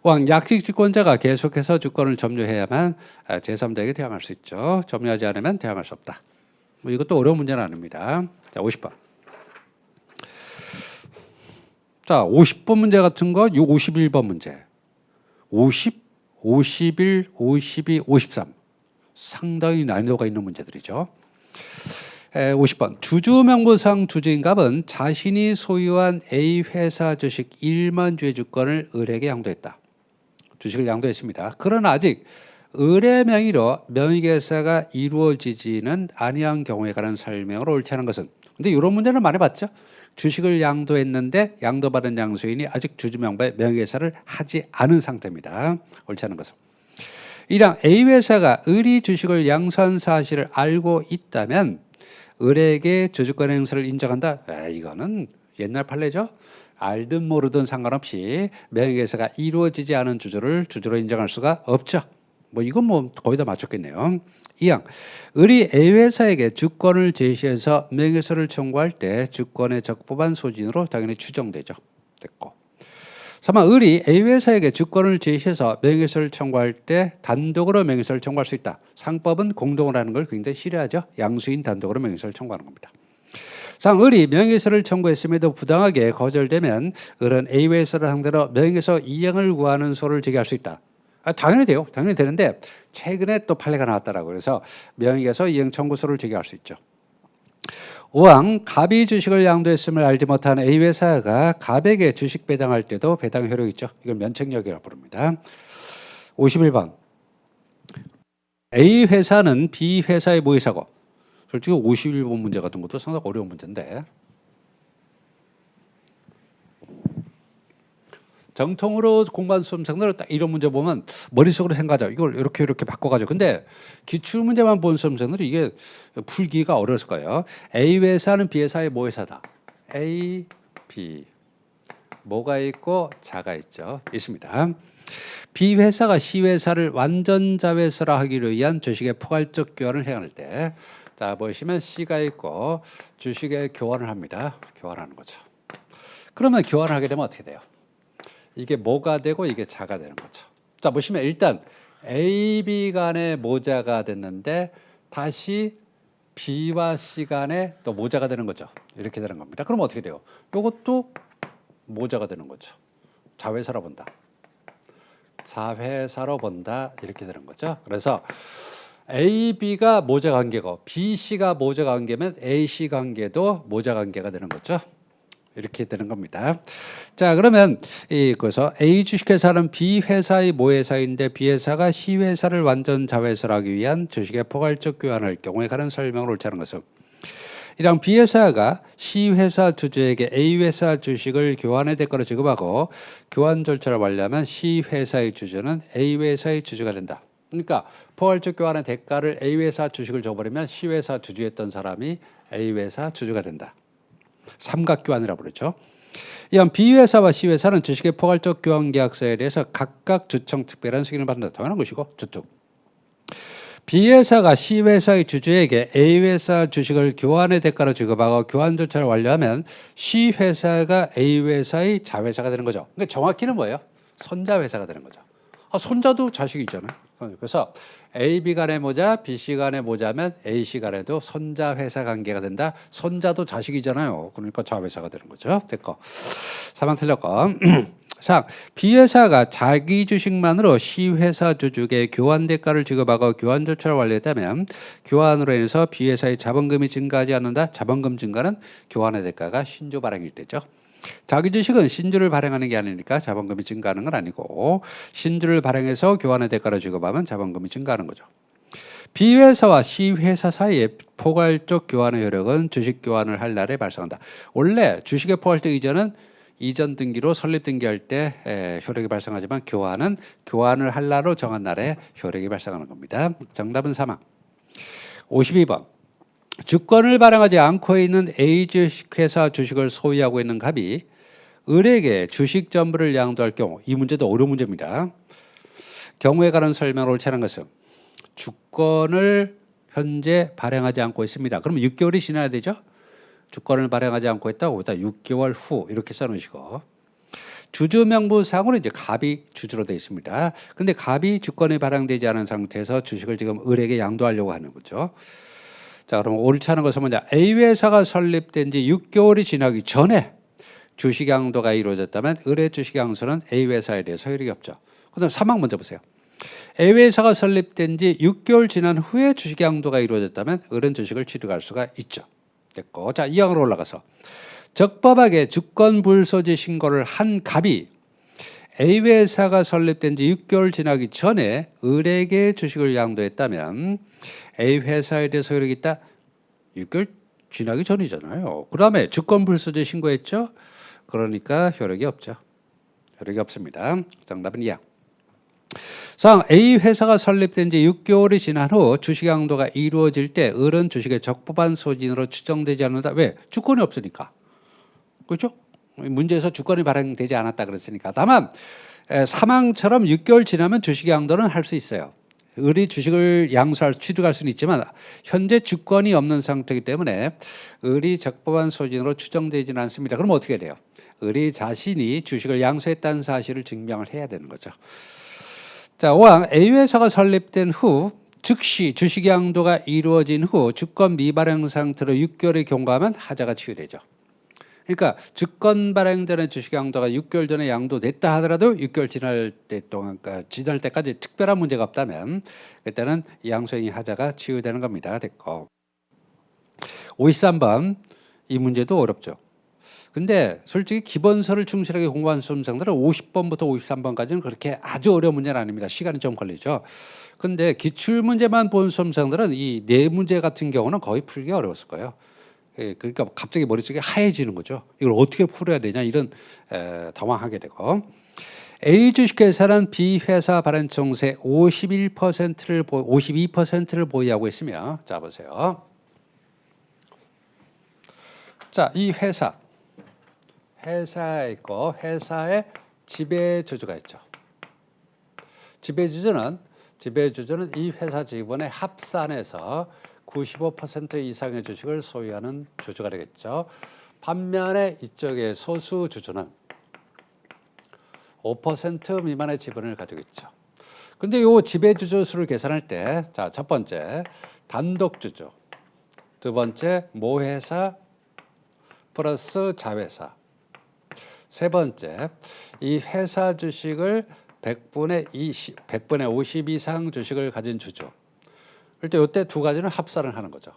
왕 약식 질권자가 계속해서 주권을 점유해야만 제3자에게 대항할 수 있죠. 점유하지 않으면 대항할 수 없다. 뭐 이것도 어려운 문제는 아닙니다. 자, 50번. 자, 50번 문제 같은 거, 요 51번 문제. 50, 51, 52, 53. 상당히 난이도가 있는 문제들이죠. 50번. 주주명부상 주주인갑은 자신이 소유한 A 회사 주식 1만 주의 주권을 을에게 양도했다. 주식을 양도했습니다. 그러나 아직 을의 명의로 명의계사가 이루어지지는 아니한 경우에 관한 설명으로 옳지 않은 것은, 근데 이런 문제는 많이 봤죠. 주식을 양도했는데 양도받은 양수인이 아직 주주명부에 명의계사를 하지 않은 상태입니다. 옳지 않은 것은 1항 A회사가 을이 주식을 양수한 사실을 알고 있다면 을에게 주주권 행사를 인정한다. 이거는 옛날 판례죠. 알든 모르든 상관없이 명의계사가 이루어지지 않은 주주를 주주로 인정할 수가 없죠. 뭐 이건 뭐 거의 다 맞췄겠네요. 2항 을이 A회사에게 주권을 제시해서 명예훼손을 청구할 때 주권의 적법한 소진으로 당연히 추정되죠. 됐고. 3항 을이 A회사에게 주권을 제시해서 명예훼손을 청구할 때 단독으로 명예훼손을 청구할 수 있다. 상법은 공동으로 하는 걸 굉장히 싫어하죠. 양수인 단독으로 명예훼손을 청구하는 겁니다. 4항 을이 명예훼손을 청구했음에도 부당하게 거절되면 을은 A회사를 상대로 명예훼손 이행을 구하는 소를 제기할 수 있다. 당연히 돼요. 당연히 되는데 최근에 또 판례가 나왔다라고 그래서 명의에서 이행 청구서를 제기할 수 있죠. 5항 갑이 주식을 양도했음을 알지 못한 A 회사가 갑에게 주식 배당할 때도 배당 효력이 있죠. 이걸 면책력이라고 부릅니다. 51번 A 회사는 B 회사의 모의사고 솔직히 51번 문제 같은 것도 상당히 어려운 문제인데 정통으로 공부한 수험생들은 딱 이런 문제 보면 머릿속으로 생각하죠. 이걸 이렇게 바꿔가지고. 근데 기출문제만 본 수험생들은 이게 풀기가 어려웠을 거예요. A 회사는 B 회사의 모회사다. A, B. 뭐가 있고 자가 있죠. 있습니다. B 회사가 C 회사를 완전 자회사라 하기를 위한 주식의 포괄적 교환을 행할 때 자 보시면 C가 있고 주식의 교환을 합니다. 교환하는 거죠. 그러면 교환하게 되면 어떻게 돼요? 이게 뭐가 되고 이게 자가 되는 거죠. 자 보시면 일단 A, B 간의 모자가 됐는데 다시 B와 C 간에 또 모자가 되는 거죠. 이렇게 되는 겁니다. 그럼 어떻게 돼요? 이것도 모자가 되는 거죠. 자회사로 본다. 자회사로 본다. 이렇게 되는 거죠. 그래서 A, B가 모자 관계고 B, C가 모자 관계면 A, C 관계도 모자 관계가 되는 거죠. 이렇게 되는 겁니다. 자 그러면 그래서 A 주식회사는 B 회사의 모회사인데 B 회사가 C 회사를 완전 자회사로 하기 위한 주식의 포괄적 교환할 경우에 관한 설명을 옳지 않은 것은 이랑 B 회사가 C 회사 주주에게 A 회사 주식을 교환의 대가로 지급하고 교환 절차를 완료하면 C 회사의 주주는 A 회사의 주주가 된다. 그러니까 포괄적 교환의 대가를 A 회사 주식을 줘버리면 C 회사 주주였던 사람이 A 회사 주주가 된다. 삼각교환이라고 그러죠. 이한 B 회사와 C 회사는 주식의 포괄적 교환 계약서에 대해서 각각 주청 특별한 승인을 받는다. 당연한 것이고 주축. B 회사가 C 회사의 주주에게 A 회사 주식을 교환의 대가로 지급하고 교환 절차를 완료하면 C 회사가 A 회사의 자회사가 되는 거죠. 그러니까 정확히는 뭐예요? 손자 회사가 되는 거죠. 손자도 자식이잖아요. 그래서 A, B 간의 모자, B, C 간의 모자면 A, C 간에도 손자 회사 관계가 된다. 손자도 자식이잖아요. 그러니까 자회사가 되는 거죠. 됐고. 4번 틀렸고. 자, B 회사가 자기 주식만으로 C 회사 주주에게 교환 대가를 지급하고 교환 절차를 완료했다면 교환으로 인해서 B 회사의 자본금이 증가하지 않는다. 자본금 증가는 교환의 대가가 신주 발행일 때죠. 자기 주식은 신주를 발행하는 게 아니니까 자본금이 증가하는 건 아니고 신주를 발행해서 교환의 대가로 지급하면 자본금이 증가하는 거죠. B 회사와 C 회사 사이의 포괄적 교환의 효력은 주식 교환을 할 날에 발생한다. 원래 주식의 포괄적 이전은 이전 등기로 설립 등기할 때 효력이 발생하지만 교환은 교환을 할 날로 정한 날에 효력이 발생하는 겁니다. 정답은 3번. 52번. 주권을 발행하지 않고 있는 A 주식회사 주식을 소유하고 있는 갑이 을에게 주식 전부를 양도할 경우 이 문제도 어려운 문제입니다. 경우에 관한 설명을 옳지 않은 것은 주권을 현재 발행하지 않고 있습니다. 그럼 6개월이 지나야 되죠. 주권을 발행하지 않고 있다고 보다 6개월 후 이렇게 써놓으시고 주주명부상으로 이제 갑이 주주로 되어 있습니다. 근데 갑이 주권이 발행되지 않은 상태에서 주식을 지금 을에게 양도하려고 하는 거죠. 자, 그럼 옳지 않은 것은 뭐냐? A 회사가 설립된 지 6개월이 지나기 전에 주식 양도가 이루어졌다면 을의 주식 양수는 A 회사에 대해서 효력이 없죠. 그다음 3항 먼저 보세요. A 회사가 설립된 지 6개월 지난 후에 주식 양도가 이루어졌다면 을은 주식을 취득할 수가 있죠. 됐고, 자 2항으로 올라가서 적법하게 주권 불소지 신고를 한 갑이 A 회사가 설립된 지 6개월 지나기 전에 을에게 주식을 양도했다면 A 회사에 대해서 효력이 있다? 6개월 지나기 전이잖아요. 그 다음에 주권 불소지 신고했죠? 그러니까 효력이 없죠. 효력이 없습니다. 정답은 2항. 4항 A 회사가 설립된 지 6개월이 지난 후 주식 양도가 이루어질 때 을은 주식의 적법한 소진으로 추정되지 않는다. 왜? 주권이 없으니까. 그렇죠? 문제에서 주권이 발행되지 않았다 그랬으니까. 다만 3항처럼 6개월 지나면 주식 양도는 할 수 있어요. 을이 주식을 취득할 수는 있지만 현재 주권이 없는 상태이기 때문에 을이 적법한 소진으로 추정되지는 않습니다. 그럼 어떻게 돼요? 을이 자신이 주식을 양수했다는 사실을 증명을 해야 되는 거죠. 자, 5항 A 회사가 설립된 후 즉시 주식 양도가 이루어진 후 주권 미발행 상태로 6개월이 경과하면 하자가 치유되죠. 그러니까 증권 발행 전에 주식 양도가 6개월 전에 양도됐다 하더라도 6개월 지날 때 동안, 그러니까 지날 때까지 특별한 문제가 없다면 그때는 양수행위 하자가 치유되는 겁니다. 됐고. 53번 이 문제도 어렵죠. 근데 솔직히 기본서를 충실하게 공부한 수험생들은 50번부터 53번까지는 그렇게 아주 어려운 문제는 아닙니다. 시간이 좀 걸리죠. 근데 기출문제만 본 수험생들은 이 네 문제 같은 경우는 거의 풀기 어려웠을 거예요. 예, 그러니까 갑자기 머릿속이 하얘지는 거죠. 이걸 어떻게 풀어야 되냐 이런 당황하게 되고. A 주식회사는 B 회사 발행 총세 52%를 보유하고 있으며, 자 보세요. 자, 이 회사에 있고 회사의 지배주주가 있죠. 지배주주는 이 회사 직원의 합산해서 95% 이상의 주식을 소유하는 주주가 되겠죠. 반면에 이쪽의 소수 주주는 5% 미만의 지분을 가지고 있죠. 근데 이 지배주주 수를 계산할 때, 자, 첫 번째 단독주주, 두 번째 모회사 플러스 자회사, 세 번째 이 회사 주식을 100분의 50 이상 주식을 가진 주주. 그럴 때 이때 두 가지는 합산을 하는 거죠.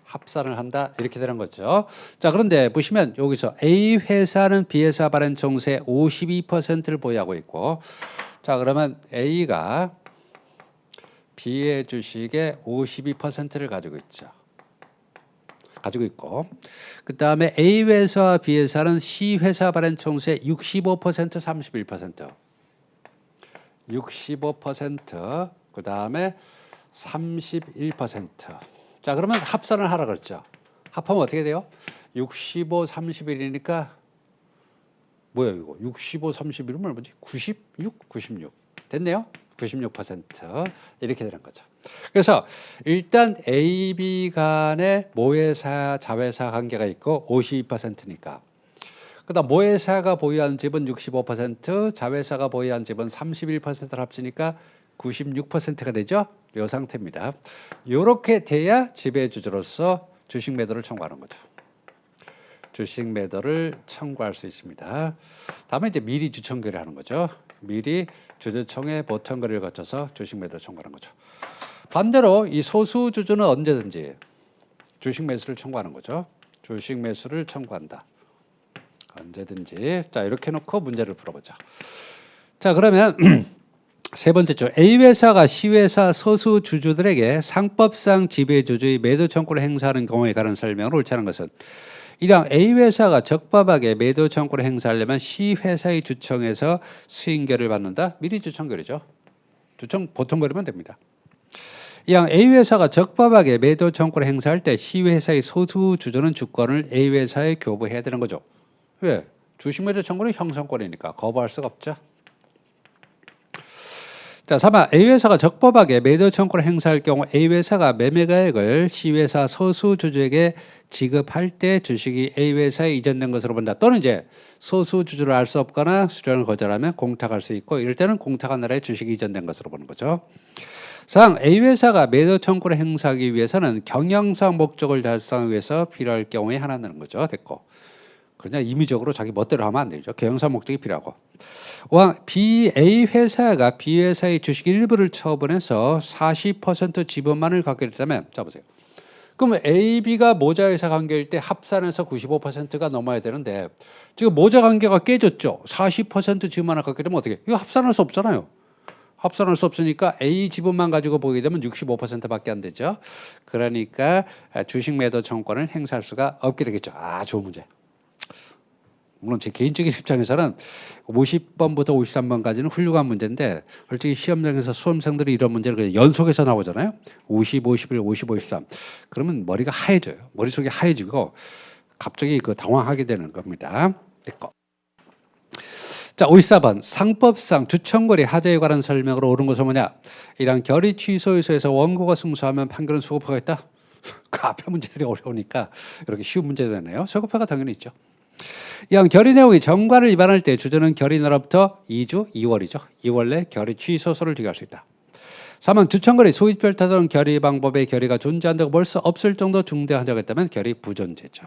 합산을 한다 이렇게 되는 거죠. 자, 그런데 보시면 여기서 A 회사는 B 회사 발행 총세 52%를 보유하고 있고, 자 그러면 A가 B의 주식의 52%를 가지고 있고, 그 다음에 A 회사와 B 회사는 C 회사 발행 총세 65%, 65%, 그 다음에 31%. 자, 그러면 합산을 하라 그랬죠. 합하면 어떻게 돼요? 65, 31이니까 뭐야 이거? 65, 31이면 얼마지? 96 됐네요. 96% 이렇게 되는 거죠. 그래서 일단 A, B 간에 모회사, 자회사 관계가 있고 52%니까. 그다음 모회사가 보유한 집은 65%, 자회사가 보유한 집은 31%를 합치니까 96%가 되죠. 이 상태입니다. 이렇게 돼야 지배주주로서 주식 매도를 청구하는 거죠. 주식 매도를 청구할 수 있습니다. 다음에 이제 미리 주청결의 하는 거죠. 미리 주주총회 보청거래를 거쳐서 주식 매도를 청구하는 거죠. 반대로 이 소수 주주는 언제든지 주식 매수를 청구하는 거죠. 주식 매수를 청구한다. 언제든지. 자, 이렇게 놓고 문제를 풀어보자. 자, 그러면 세 번째죠. A 회사가 C 회사 소수 주주들에게 상법상 지배주주의 매도 청구를 행사하는 경우에 관한 설명을 옳지 않은 것은, 이랑 A 회사가 적법하게 매도 청구를 행사하려면 C 회사의 주청에서 승인결을 받는다. 미리 주청결이죠. 주청 보통거리면 됩니다. 이랑 A 회사가 적법하게 매도 청구를 행사할 때 C 회사의 소수 주주는 주권을 A 회사에 교부해야 되는 거죠. 왜? 주식 매도 청구는 형성권이니까 거부할 수가 없죠. 자, 3번 A 회사가 적법하게 매도 청구를 행사할 경우 A 회사가 매매가액을 C 회사 소수 주주에게 지급할 때 주식이 A 회사에 이전된 것으로 본다. 또는 이제 소수 주주를 알 수 없거나 수령을 거절하면 공탁할 수 있고, 이럴 때는 공탁한 나라에 주식이 이전된 것으로 보는 거죠. 4. A 회사가 매도 청구를 행사하기 위해서는 경영상 목적을 달성하기 위해서 필요할 경우에 하나는 거죠. 됐고. 그냥 임의적으로 자기 멋대로 하면 안 되죠. 경영상 목적이 필요하고. 5. A 회사가 B 회사의 주식 일부를 처분해서 40% 지분만을 갖게 됐다면, 자 보세요. 그럼 A, B가 모자 회사 관계일 때 합산해서 95%가 넘어야 되는데 지금 모자 관계가 깨졌죠. 40% 지분만을 갖게 되면 어떻게? 이거 합산할 수 없잖아요. 합산할 수 없으니까 A 지분만 가지고 보게 되면 65%밖에 안 되죠. 그러니까 주식 매도 청구권을 행사할 수가 없게 되겠죠. 아, 좋은 문제. 물론 제 개인적인 입장에서는 50번부터 53번까지는 훌륭한 문제인데, 솔직히 시험장에서 수험생들이 이런 문제를 그냥 연속해서 나오잖아요. 50, 51, 50, 53. 그러면 머리가 하얘져요. 머릿속이 하얘지고 갑자기 그 당황하게 되는 겁니다. 됐고. 자, 54번 상법상 주청거래 하자에 관한 설명으로 옳은 것은 뭐냐? 이랑 결의 취소에서 원고가 승소하면 판결은 소급하겠다. 그 앞에 문제들이 어려우니까 이렇게 쉬운 문제도 되네요. 소급화가 당연히 있죠. 이왕 결의 내용이 정관을 위반할 때 주주는 결의 날로부터 2주 2월이죠. 2월 내 결의 취소서를 제기할 수 있다. 3번 주청거래 소위별 타던 결의 방법에 결의가 존재한다고 볼 수 없을 정도 중대한 적이 있다면 결의 부존재죠.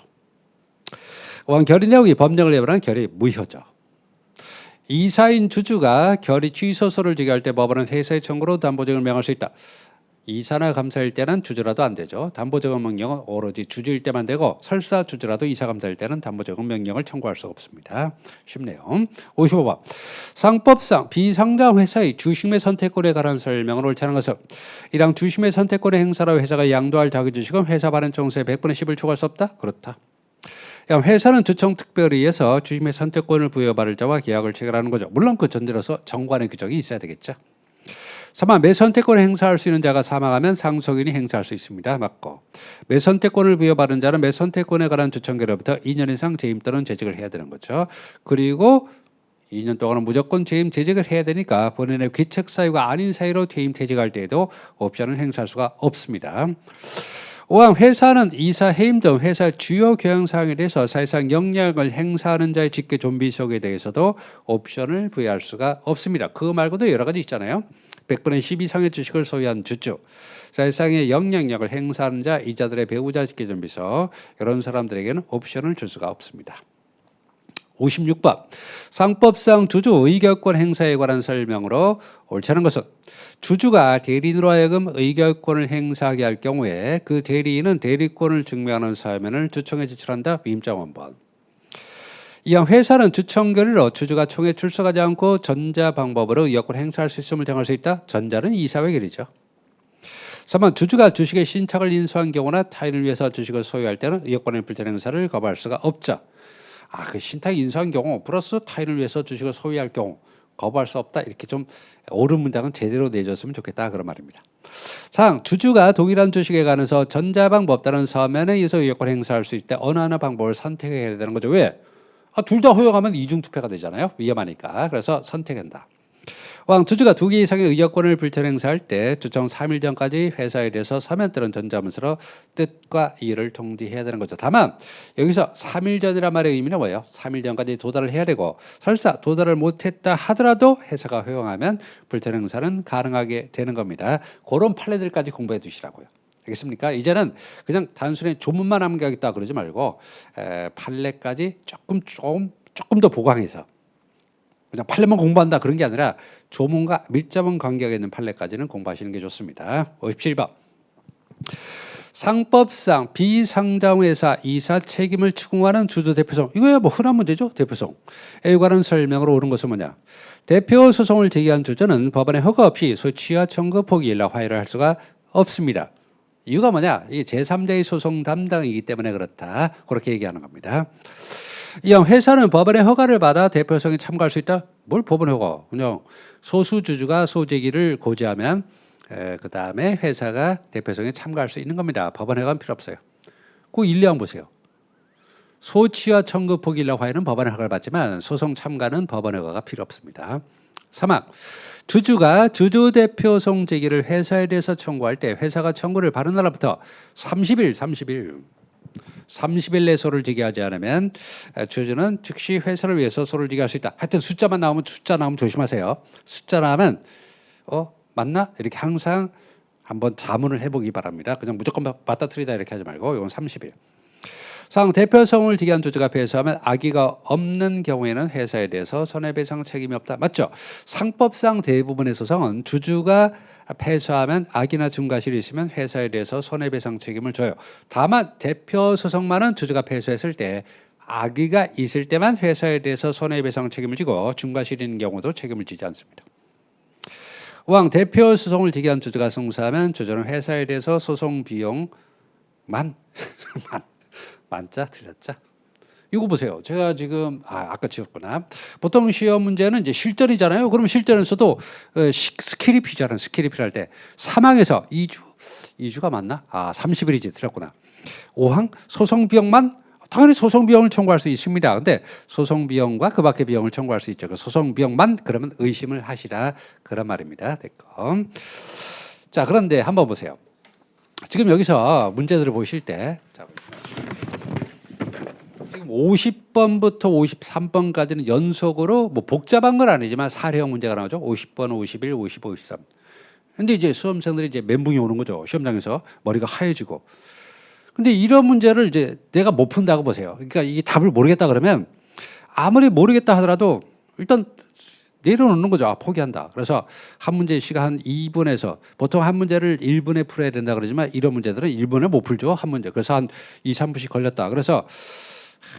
결의 내용이 법령을 위반한 결의 무효죠. 이사인 주주가 결의 취소서를 제기할 때 법원은 회사의 청구로 담보증을 명할 수 있다. 이사나 감사일 때는 주주라도 안 되죠. 담보증은 명령은 오로지 주주일 때만 되고 설사 주주라도 이사 감사일 때는 담보증은 명령을 청구할 수 없습니다. 쉽네요. 55번. 상법상 비상장 회사의 주식매 선택권에 관한 설명을 옳지 않은 것은 1항 주식매 선택권의 행사로 회사가 양도할 자기 주식은 회사 발행 총수의 100분의 10을 초과할 수 없다. 그렇다. 회사는 주총특별회의에서 주식매 선택권을 부여받을 자와 계약을 체결하는 거죠. 물론 그 전제로서 정관의 규정이 있어야 되겠죠. 3번 매선택권을 행사할 수 있는 자가 사망하면 상속인이 행사할 수 있습니다. 맞고. 매선택권을 부여받은 자는 매선택권에 관한 주청계로부터 2년 이상 재임 또는 재직을 해야 되는 거죠. 그리고 2년 동안은 무조건 재임 재직을 해야 되니까 본인의 귀책 사유가 아닌 사유로 퇴임 퇴직할 때에도 옵션을 행사할 수가 없습니다. 5항 회사는 이사 해임 등 회사 주요 경영사항에 대해서 사실상 영향을 행사하는 자의 직계 존비 속에 대해서도 옵션을 부여할 수가 없습니다. 그거 말고도 여러 가지 있잖아요. 100분의 10 이상의 주식을 소유한 주주, 사실상의 영향력을 행사하는 자, 이자들의 배우자 직계 존비서 이런 사람들에게는 옵션을 줄 수가 없습니다. 56번. 상법상 주주 의결권 행사에 관한 설명으로 옳지 않은 것은 주주가 대리인으로 하여금 의결권을 행사하게 할 경우에 그 대리인은 대리권을 증명하는 서면을 주총에 제출한다. 위임장 원본. 이항 회사는 주총 결의로 주주가 총에 출석하지 않고 전자 방법으로 의결권 행사할 수 있음을 정할 수 있다. 전자는 이사회 결의죠. 3번 주주가 주식의 신탁을 인수한 경우나 타인을 위해서 주식을 소유할 때는 의결권의 불전 행사를 거부할 수가 없죠. 그 신탁 인수한 경우 플러스 타인을 위해서 주식을 소유할 경우 거부할 수 없다. 이렇게 좀 옳은 문장은 제대로 내줬으면 좋겠다. 그런 말입니다. 4. 주주가 동일한 주식에 관해서 전자방법 없다는 서면에 의해서 의결권 행사할 수 있을 때 어느 하나 방법을 선택해야 되는 거죠. 왜? 둘 다 허용하면 이중투표가 되잖아요. 위험하니까. 그래서 선택한다. 주주가 2개 이상의 의결권을 불천 행사할 때 주총 3일 전까지 회사에 대해서 서면 또는 전자문서로 뜻과 이의를 통지해야 되는 거죠. 다만 여기서 3일 전이란 말의 의미는 뭐예요? 3일 전까지 도달을 해야 되고 설사 도달을 못했다 하더라도 회사가 허용하면 불천 행사는 가능하게 되는 겁니다. 그런 판례들까지 공부해 두시라고요. 알겠습니까? 이제는 그냥 단순히 조문만 암기하겠다 그러지 말고 판례까지 조금 더 보강해서 그냥 판례만 공부한다 그런 게 아니라 조문과 밀접한 관계가 있는 판례까지는 공부하시는 게 좋습니다. 57번. 상법상 비상장회사 이사 책임을 추궁하는 주주 대표성. 이거야 뭐 흔한 문제죠. 대표성에 관한 설명으로 옳은 것은 뭐냐. 대표 소송을 제기한 주주는 법원의 허가 없이 소취와 청구 포기 일라 화해를 할 수가 없습니다. 이유가 뭐냐. 이게 제3자의 소송 담당이기 때문에 그렇다. 그렇게 얘기하는 겁니다. 이형 회사는 법원의 허가를 받아 대표성에 참가할 수 있다. 뭘 법원의 허가? 그냥 소수 주주가 소제기를 고지하면 그 다음에 회사가 대표성에 참가할 수 있는 겁니다. 법원의 허가는 필요 없어요. 그 1례항 보세요. 소취와 청구 포기일라 화해는 법원의 허가를 받지만 소송 참가는 법원의 허가가 필요 없습니다. 3항 주주가 주주대표성 제기를 회사에 대해서 청구할 때 회사가 청구를 받은 날부터 30일 내 소를 제기하지 않으면 주주는 즉시 회사를 위해서 소를 제기할 수 있다. 하여튼 숫자 나오면 조심하세요. 숫자 나오면 맞나? 이렇게 항상 한번 자문을 해보기 바랍니다. 그냥 무조건 맞다트리다 이렇게 하지 말고 이건 30일. 상 대표성을 제기한 주주가 패소하면 악의가 없는 경우에는 회사에 대해서 손해배상 책임이 없다. 맞죠? 상법상 대부분의 소송은 주주가 패소하면 악의나 증가실이 있으면 회사에 대해서 손해배상 책임을 져요. 다만 대표 소송만은 주주가 패소했을 때 악의가 있을 때만 회사에 대해서 손해배상 책임을 지고 증가실이 있는 경우도 책임을 지지 않습니다. 5항 대표 소송을 제기한 주주가 승소하면 주주는 회사에 대해서 소송 비용만 만자 틀렸자. 이거 보세요. 제가 지금 아까 지웠구나. 보통 시험 문제는 이제 실전이잖아요. 그럼 실전에서도 스킬이피잖아요. 스킬이피 할 때 사망에서 2주가 맞나? 30일이지 틀렸구나. 5항 소송 비용만 당연히 소송 비용을 청구할 수 있습니다. 근데 소송 비용과 그 밖의 비용을 청구할 수 있죠. 그 소송 비용만 그러면 의심을 하시라 그런 말입니다. 됐고. 자, 그런데 한번 보세요. 지금 여기서 문제들을 보실 때 지금 50번부터 53번까지는 연속으로 뭐 복잡한 건 아니지만 사례형 문제가 나오죠. 50번, 51, 55, 53. 근데 이제 수험생들이 이제 멘붕이 오는 거죠. 시험장에서 머리가 하얘지고. 근데 이런 문제를 이제 내가 못 푼다고 보세요. 그러니까 이게 답을 모르겠다 그러면 아무리 모르겠다 하더라도 일단 내려놓는 거죠. 아, 포기한다. 그래서 한 문제 시간 한 2분에서 보통 한 문제를 1분에 풀어야 된다 그러지만 이런 문제들은 1분에 못 풀죠. 한 문제. 그래서 한 2, 3분씩 걸렸다. 그래서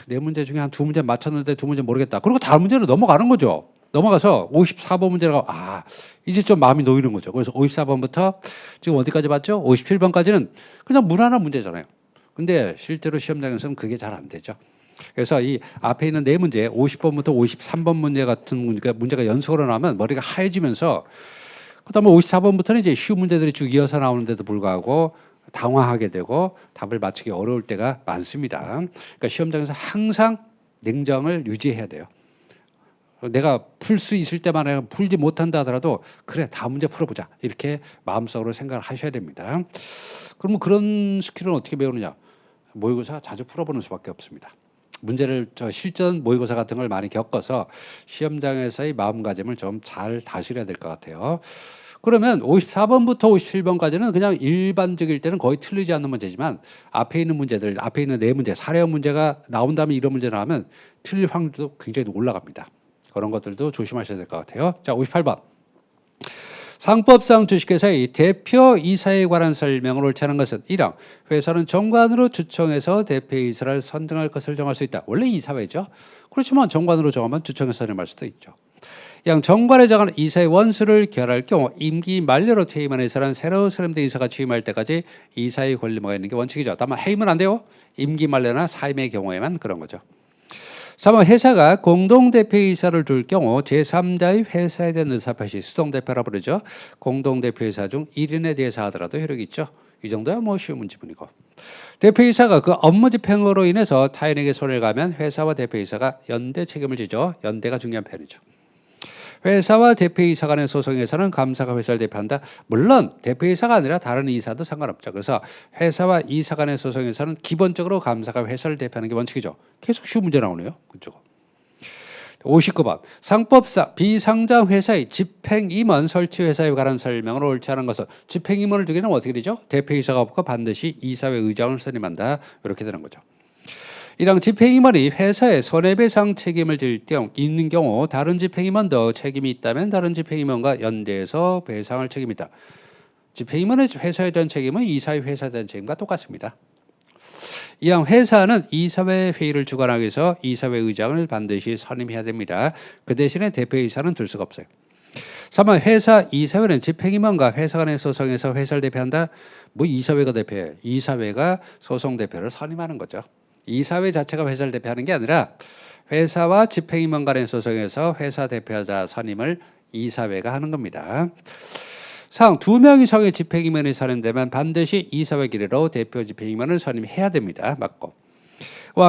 네 문제 중에 한 두 문제 맞췄는데 두 문제 모르겠다. 그리고 다음 문제로 넘어가는 거죠. 넘어가서 54번 문제가 이제 좀 마음이 놓이는 거죠. 그래서 54번부터 지금 어디까지 봤죠? 57번까지는 그냥 무난한 문제잖아요. 근데 실제로 시험장에서는 그게 잘 안 되죠. 그래서 이 앞에 있는 네 문제 50번부터 53번 문제 같은 문제가 연속으로 나오면 머리가 하얘지면서 그다음에 54번부터는 이제 쉬운 문제들이 쭉 이어서 나오는데도 불구하고 당황하게 되고 답을 맞추기 어려울 때가 많습니다. 그러니까 시험장에서 항상 냉정을 유지해야 돼요. 내가 풀 수 있을 때만 풀지 못한다 하더라도 그래 다음 문제 풀어보자 이렇게 마음속으로 생각을 하셔야 됩니다. 그러면 그런 스킬은 어떻게 배우느냐? 모의고사 자주 풀어보는 수밖에 없습니다. 문제를 실전 모의고사 같은 걸 많이 겪어서 시험장에서의 마음가짐을 좀 잘 다스려야 될 것 같아요. 그러면 54번부터 57번까지는 그냥 일반적일 때는 거의 틀리지 않는 문제지만 앞에 있는 문제들, 앞에 있는 네 문제, 사례형 문제가 나온 다음에 이런 문제 나오면 틀릴 확률도 굉장히 올라갑니다. 그런 것들도 조심하셔야 될 것 같아요. 자, 58번. 상법상 주식회사의 대표 이사에 관한 설명을 옳지 않은 것은 1 항 회사는 정관으로 추천해서 대표이사를 선정할 것을 정할 수 있다. 원래 이사회죠. 그렇지만 정관으로 정하면 추천해서 선임할 수도 있죠. 2항 정관에 정한 이사의 원수를 결할 경우 임기 만료로 퇴임한 이사는 새로 선임된 이사가 취임할 때까지 이사의 권리가 있는 게 원칙이죠. 다만 해임은 안 돼요. 임기 만료나 사임의 경우에만 그런 거죠. 3번 회사가 공동대표이사를 둘 경우 제3자의 회사에 대한 의사표시 수동대표라 부르죠. 공동대표이사 중 1인에 대해서 하더라도 효력이 있죠. 이 정도야 뭐 쉬운 문제뿐이고. 대표이사가 그 업무 집행으로 인해서 타인에게 손해를 가면 회사와 대표이사가 연대 책임을 지죠. 연대가 중요한 편이죠. 회사와 대표이사 간의 소송에서는 감사가 회사를 대표한다. 물론 대표이사가 아니라 다른 이사도 상관없죠. 그래서 회사와 이사 간의 소송에서는 기본적으로 감사가 회사를 대표하는 게 원칙이죠. 계속 쉬운 문제 나오네요. 그쪽. 59번. 상법상 비상장 회사의 집행임원 설치 회사에 관한 설명을 옳지 않은 것은 집행임원을 두기는 어떻게 되죠? 대표이사가 없고 반드시 이사회 의장을 선임한다. 이렇게 되는 거죠. 1항 집행임원이 회사에 손해배상 책임을 질 있는 경우 다른 집행임원도 책임이 있다면 다른 집행임원과 연대해서 배상할 책임이 있다. 집행임원의 회사에 대한 책임은 이사의 회사에 대한 책임과 똑같습니다. 2항 회사는 이사회 회의를 주관하기 위해서 이사회 의장을 반드시 선임해야 됩니다. 그 대신에 대표이사는 둘 수가 없어요. 3번 회사 이사회는 집행임원과 회사 간의 소송에서 회사를 대표한다. 뭐 이사회가 대표해요. 이사회가 소송 대표를 선임하는 거죠. 이사회 자체가 회사를 대표하는 게 아니라 회사와 집행임원 간의 소송에서 회사 대표자 선임을 이사회가 하는 겁니다. 상, 2명 이상의 집행임원이 선임되면 반드시 이사회 기례로 대표 집행임원을 선임해야 됩니다. 맞고.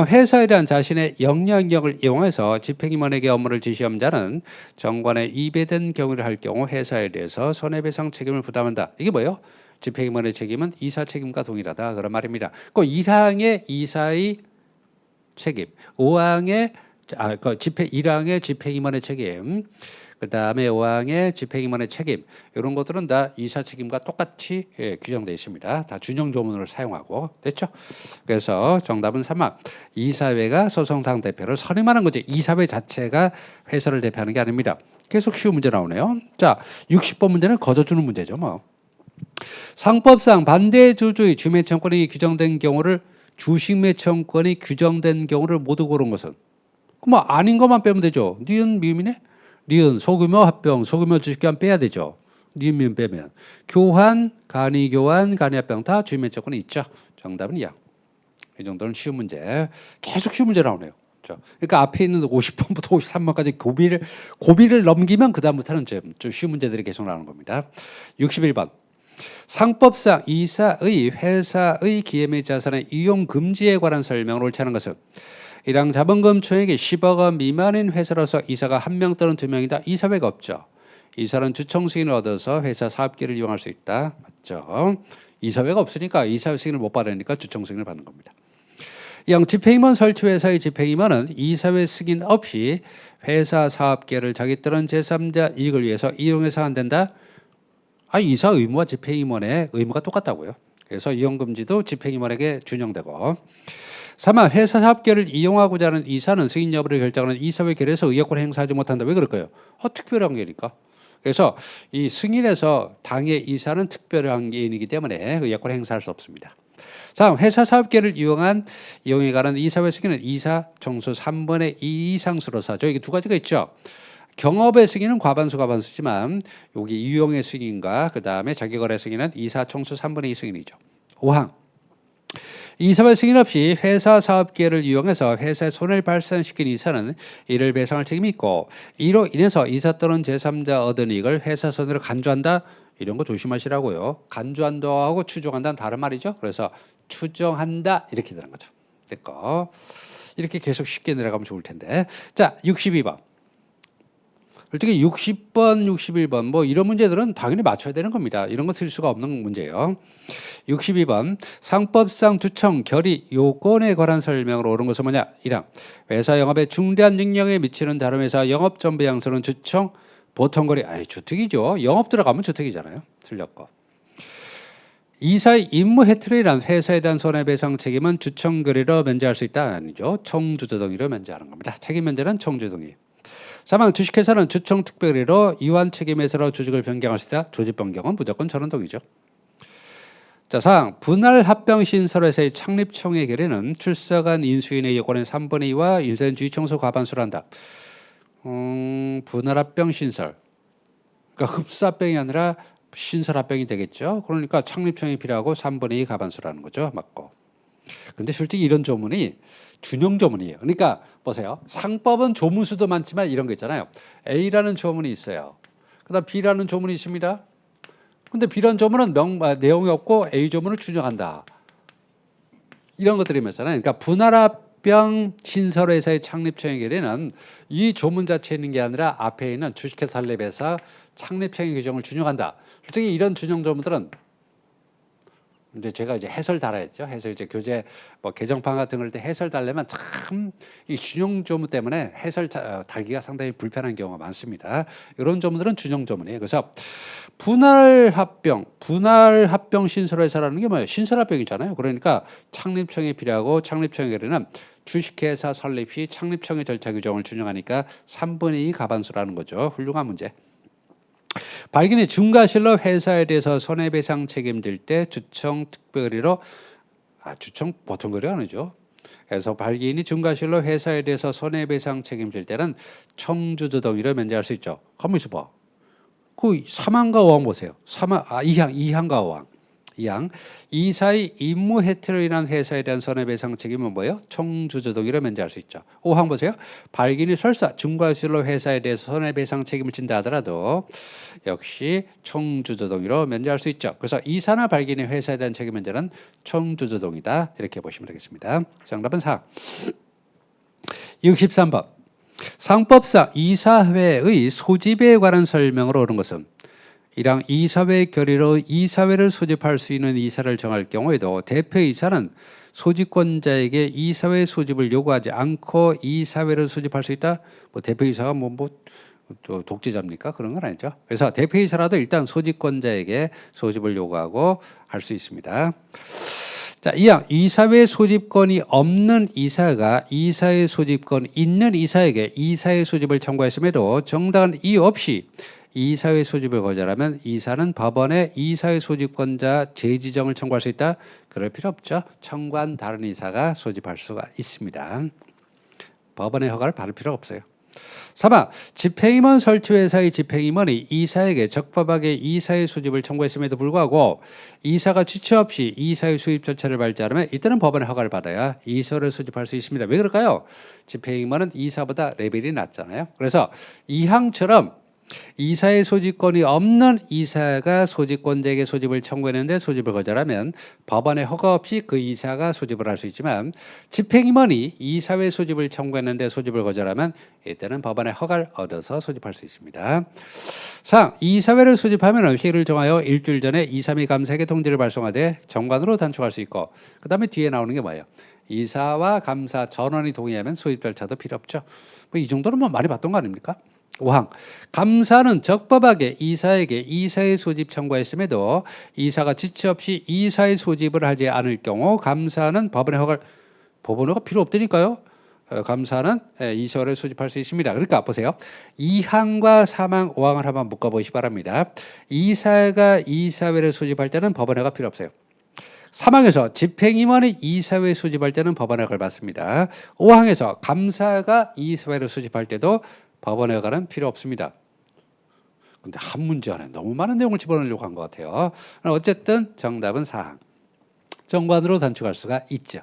회사에 대한 자신의 영향력을 이용해서 집행임원에게 업무를 지시한 자는 정관에 위배된 경우를 할 경우 회사에 대해서 손해배상 책임을 부담한다. 이게 뭐예요? 집행임원의 책임은 이사 책임과 동일하다. 그런 말입니다. 그 1항의 이사의 책임, 5항의 1항의 집행임원의 책임, 그 다음에 5항의 집행임원의 책임, 이런 것들은 다 이사 책임과 똑같이 규정되어 있습니다. 다 준용 조문을 사용하고 됐죠? 그래서 정답은 3항. 이사회가 소송상 대표를 선임하는 거지. 이사회 자체가 회사를 대표하는 게 아닙니다. 계속 쉬운 문제 나오네요. 자, 60번 문제는 거저주는 문제죠, 뭐. 상법상 반대 주주의 주매청권이 규정된 경우를 주식매청권이 규정된 경우를 모두 고른 것은 그럼 아닌 것만 빼면 되죠. 니은 미음이네. 니은 소규모 합병, 소규모 주식교환 빼야 되죠. 니은 미음 빼면 교환, 간이교환, 간이합병 다 주식매청권이 있죠. 정답은 2항. 이 정도는 쉬운 문제. 계속 쉬운 문제 나오네요. 그러니까 앞에 있는 50번부터 53번까지 고비를 넘기면 그 다음부터는 좀 쉬운 문제들이 계속 나오는 겁니다. 61번. 상법상 이사의 회사의 기획 자산의 이용 금지에 관한 설명을 옳지 않은 것은 1항 자본금 총액이 10억 원 미만인 회사로서 이사가 1명 또는 2명이다. 이사회가 없죠. 이사는 주총 승인을 얻어서 회사 사업기를 이용할 수 있다. 맞죠? 이사회가 없으니까 이사회 승인을 못 받으니까 주총 승인을 받는 겁니다. 2항 집행임원 설치회사의 집행임원은 이사회 승인 없이 회사 사업계를 자기 또는 제3자 이익을 위해서 이용해서 안 된다. 이사 의무와 집행임원의 의무가 똑같다고요. 그래서 이용금지도 집행임원에게 준용되고 3번 회사 사업계를 이용하고자 하는 이사는 승인 여부를 결정하는 이사회 결의에서 의결권을 행사하지 못한다. 왜 그럴까요? 특별한 게니까. 그래서 이 승인에서 당의 이사는 특별한 개인이기 때문에 의결권을 행사할 수 없습니다. 자, 회사 사업계를 이용해 가는 이사회 승인은 이사 정수 3분의 2 이상수로서 하죠. 이게 두 가지가 있죠. 경업의 승인은 과반수지만 여기 이용의 승인과 그 다음에 자기거래 승인은 이사 총수 3분의 2 승인이죠. 5항. 이사회 승인 없이 회사 사업계를 이용해서 회사에 손해를 발생시킨 이사는 이를 배상할 책임이 있고 이로 인해서 이사 또는 제3자 얻은 이익을 회사 손해로 간주한다. 이런 거 조심하시라고요. 간주한다하고 추정한다는 다른 말이죠. 그래서 추정한다 이렇게 되는 거죠. 됐고 이렇게 계속 쉽게 내려가면 좋을 텐데. 자, 62번. 특히 60번, 61번 뭐 이런 문제들은 당연히 맞춰야 되는 겁니다. 이런 거 쓸 수가 없는 문제예요. 62번 상법상 주청 결의 요건에 관한 설명으로 옳은 것은 뭐냐? 1항 회사 영업에 중대한 영향에 미치는 다른 회사 영업 전부 양수는 주청 보통 거래 주택이죠. 영업 들어가면 주택이잖아요. 틀렸고. 이사의 임무 해트리란 회사에 대한 손해배상 책임은 주청 거래로 면제할 수 있다 아니죠. 청주주동의로 면제하는 겁니다. 책임 면제는 청주동의. 3번 주식회사는 주청 특별히로 이완 책임에서로 조직을 변경할 수 있다. 조직 변경은 무조건 전원동의죠. 자, 4항 분할 합병 신설회사의 창립청의 결의는 출석한 인수인의 요건의 3분의 2와 인수인 주의 청소 과반수로 한다. 분할 합병 신설. 그러니까 흡사합병이 아니라 신설 합병이 되겠죠. 그러니까 창립청이 필요하고 3분의 2 과반수라는 거죠. 맞고. 근데 솔직히 이런 조문이 준용 조문이에요. 그러니까 보세요. 상법은 조문수도 많지만 이런 거 있잖아요. A라는 조문이 있어요. 그다음 B라는 조문이 있습니다. 근데 B라는 조문은 내용이 없고 A 조문을 준용한다. 이런 것들이 있잖아요. 그러니까 분할합병 신설회사의 창립청의 결의는 이 조문 자체에 있는 게 아니라 앞에 있는 주식회사 설립회사 창립청의 규정을 준용한다. 솔직히 이런 준용 조문들은 이제 제가 이제 해설 달아야죠. 해설 이제 교재 뭐 개정판 같은 걸 때 해설 달려면 참 이 준용 조문 때문에 해설 달기가 상당히 불편한 경우가 많습니다. 이런 조문들은 준용 조문이에요. 그래서 분할 합병 신설회사라는 게 뭐예요? 신설합병이잖아요. 그러니까 창립청이 필요하고 창립청의 결의는 주식회사 설립 시 창립청의 절차 규정을 준용하니까 3분의 2 과반수라는 거죠. 훌륭한 문제. 발기인이 중과실로 회사에 대해서 손해배상 책임질 때 주청 특별히로 주청 보통 거래 아니죠. 그래서 발기인이 중과실로 회사에 대해서 손해배상 책임질 때는 청주주 동의로 면제할 수 있죠. 가만 있어봐. 그 3항과 5항 보세요. 2항과 5항. 2항 이사의 임무 해트로 인한 회사에 대한 손해배상 책임은 뭐예요? 청주주 동의로 면제할 수 있죠. 5항 보세요. 발기인이 설사 중과실로 회사에 대해서 손해배상 책임을 진다 하더라도 역시 청주주 동의로 면제할 수 있죠. 그래서 이사나 발기인의 회사에 대한 책임 면제는 청주주 동의다. 이렇게 보시면 되겠습니다. 정답은 4. 63번 상법상 이사회의 소집에 관한 설명으로 옳은 것은 1항 이사회 결의로 이사회를 소집할 수 있는 이사를 정할 경우에도 대표이사는 소집권자에게 이사회 소집을 요구하지 않고 이사회를 소집할 수 있다. 뭐 대표이사가 또 독재자입니까? 그런 건 아니죠. 그래서 대표이사라도 일단 소집권자에게 소집을 요구하고 할 수 있습니다. 자, 2항 이사회 소집권이 없는 이사가 이사회 소집권 있는 이사에게 이사회 소집을 청구했음에도 정당한 이유 없이 이사회 소집을 거절하면 이사는 법원에 이사회 소집권자 재지정을 청구할 수 있다. 그럴 필요 없죠. 청구한 다른 이사가 소집할 수가 있습니다. 법원의 허가를 받을 필요 없어요. 3번 집행임원 설치회사의 집행임원이 이사에게 적법하게 이사회 소집을 청구했음에도 불구하고 이사가 지체 없이 이사회 소집 절차를 밟지 않으면 이때는 법원의 허가를 받아야 이사를 소집할 수 있습니다. 왜 그럴까요? 집행임원은 이사보다 레벨이 낮잖아요. 그래서 2항처럼 이사의 소집권이 없는 이사가 소집권자에게 소집을 청구했는데 소집을 거절하면 법원의 허가 없이 그 이사가 소집을 할 수 있지만 집행임원이 이사회 소집을 청구했는데 소집을 거절하면 이때는 법원의 허가를 얻어서 소집할 수 있습니다. 4. 이사회를 소집하면 회의를 정하여 일주일 전에 이사회 감사에게 통지를 발송하되 정관으로 단축할 수 있고 그 다음에 뒤에 나오는 게 뭐예요? 이사와 감사 전원이 동의하면 소집 절차도 필요 없죠. 뭐 이 정도는 뭐 많이 봤던 거 아닙니까? 5항 감사는 적법하게 이사에게 이사의 소집 청구했음에도 이사가 지체 없이 이사의 소집을 하지 않을 경우 감사는 법원의 허가가 필요 없다니까요. 감사는 이사를 소집할 수 있습니다. 그러니까 보세요. 2항과 3항, 5항을 한번 묶어보시기 바랍니다. 이사가 이사회를 소집할 때는 법원의 허가 필요 없어요. 3항에서 집행임원이 이사회 소집할 때는 법원의 허가를 받습니다. 5항에서 감사가 이사회를 소집할 때도 법원의 허가는 필요 없습니다. 근데 한 문제 안에 너무 많은 내용을 집어넣으려고 한 것 같아요. 어쨌든 정답은 4항. 정관으로 단축할 수가 있죠.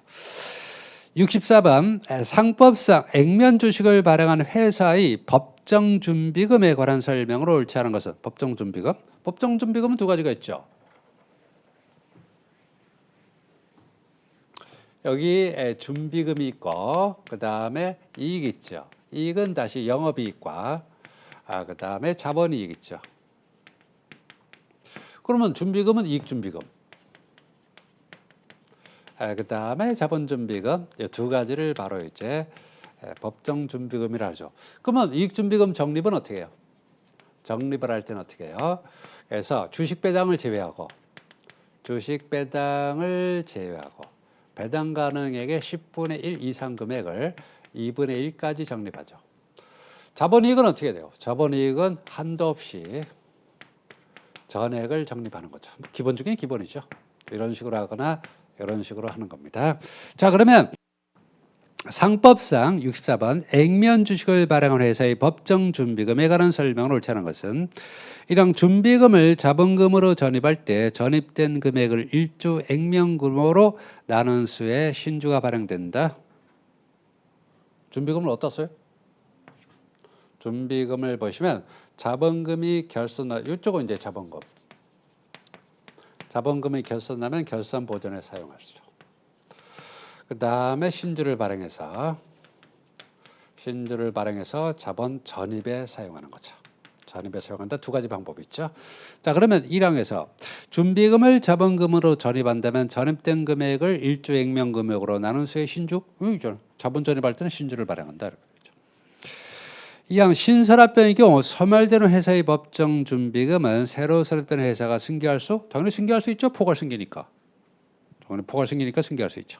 64번 상법상 액면 주식을 발행한 회사의 법정준비금에 관한 설명으로 옳지 않은 것은 법정준비금. 법정준비금은 두 가지가 있죠. 여기 준비금이 있고 그 다음에 이익이 있죠. 이익은 다시 영업이익과 그 다음에 자본이익 있죠. 그러면 준비금은 이익준비금. 그 다음에 자본준비금 이 두 가지를 바로 이제 법정준비금이라 하죠. 그러면 이익준비금 적립은 어떻게 해요? 적립을 할 때는 어떻게 해요? 그래서 주식배당을 제외하고 배당 가능액의 10분의 1 이상 금액을 2분의 1까지 적립하죠. 자본이익은 어떻게 돼요? 자본이익은 한도 없이 전액을 적립하는 거죠. 기본 중에 기본이죠. 이런 식으로 하거나 이런 식으로 하는 겁니다. 자, 그러면 상법상 64번 액면 주식을 발행한 회사의 법정 준비금에 관한 설명을 옳지 않은 것은 이런 준비금을 자본금으로 전입할 때 전입된 금액을 일주 액면금으로 나눈 수의 신주가 발행된다. 준비금을 어디다 써요? 준비금을 보시면 자본금이 이쪽은 이제 자본금. 자본금이 결손나면 결손 보존에 사용하시죠. 그 다음에 신주를 발행해서 자본 전입에 사용하는 거죠. 전입에 사용한다. 두 가지 방법이 있죠. 자, 그러면 1항에서 준비금을 자본금으로 전입한다면 전입된 금액을 일주 액면 금액으로 나눈 수의 신주, 자본 전입할 때는 신주를 발행한다. 2항 신설합병의 경우 소멸되는 회사의 법정 준비금은 새로 설립된 회사가 승계할 당연히 승계할 수 있죠. 포괄승계니까. 승계할 수 있죠.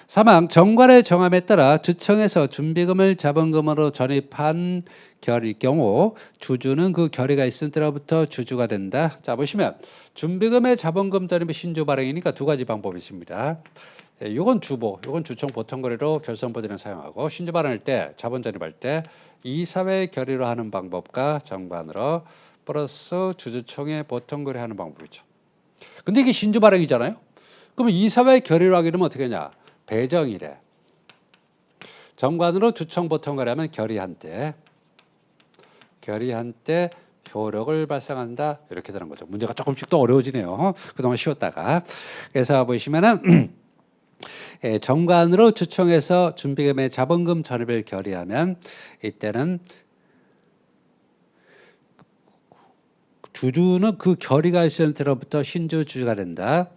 3항 정관의 정함에 따라 주청에서 준비금을 자본금으로 전입한 결의 경우 주주는 그 결의가 있은 때로부터 주주가 된다. 자, 보시면 준비금의 자본금 전입의 신주 발행이니까 두 가지 방법이 있습니다. 이건 주보, 이건 주청 보통거래로 결손보전에 사용하고 신주 발행할 때 자본 전입할 때 이사회 결의로 하는 방법과 정관으로 플러스 주주총회 보통거래 하는 방법이죠. 근데 이게 신주 발행이잖아요. 그러면 이사회 결의로 하게 되면 어떻게 하냐? 배정이래. 정관으로 주청 보통거래 하면 결의한 때 효력을 발생한다. 이렇게 되는 거죠. 문제가 조금씩 더 어려워지네요. 그동안 쉬웠다가. 그래서 보시면은 정관으로 주청해서 준비금의 자본금 전입을 결의하면 이때는 주주는 그 결의가 있을 때로부터 신주 주주가 된다.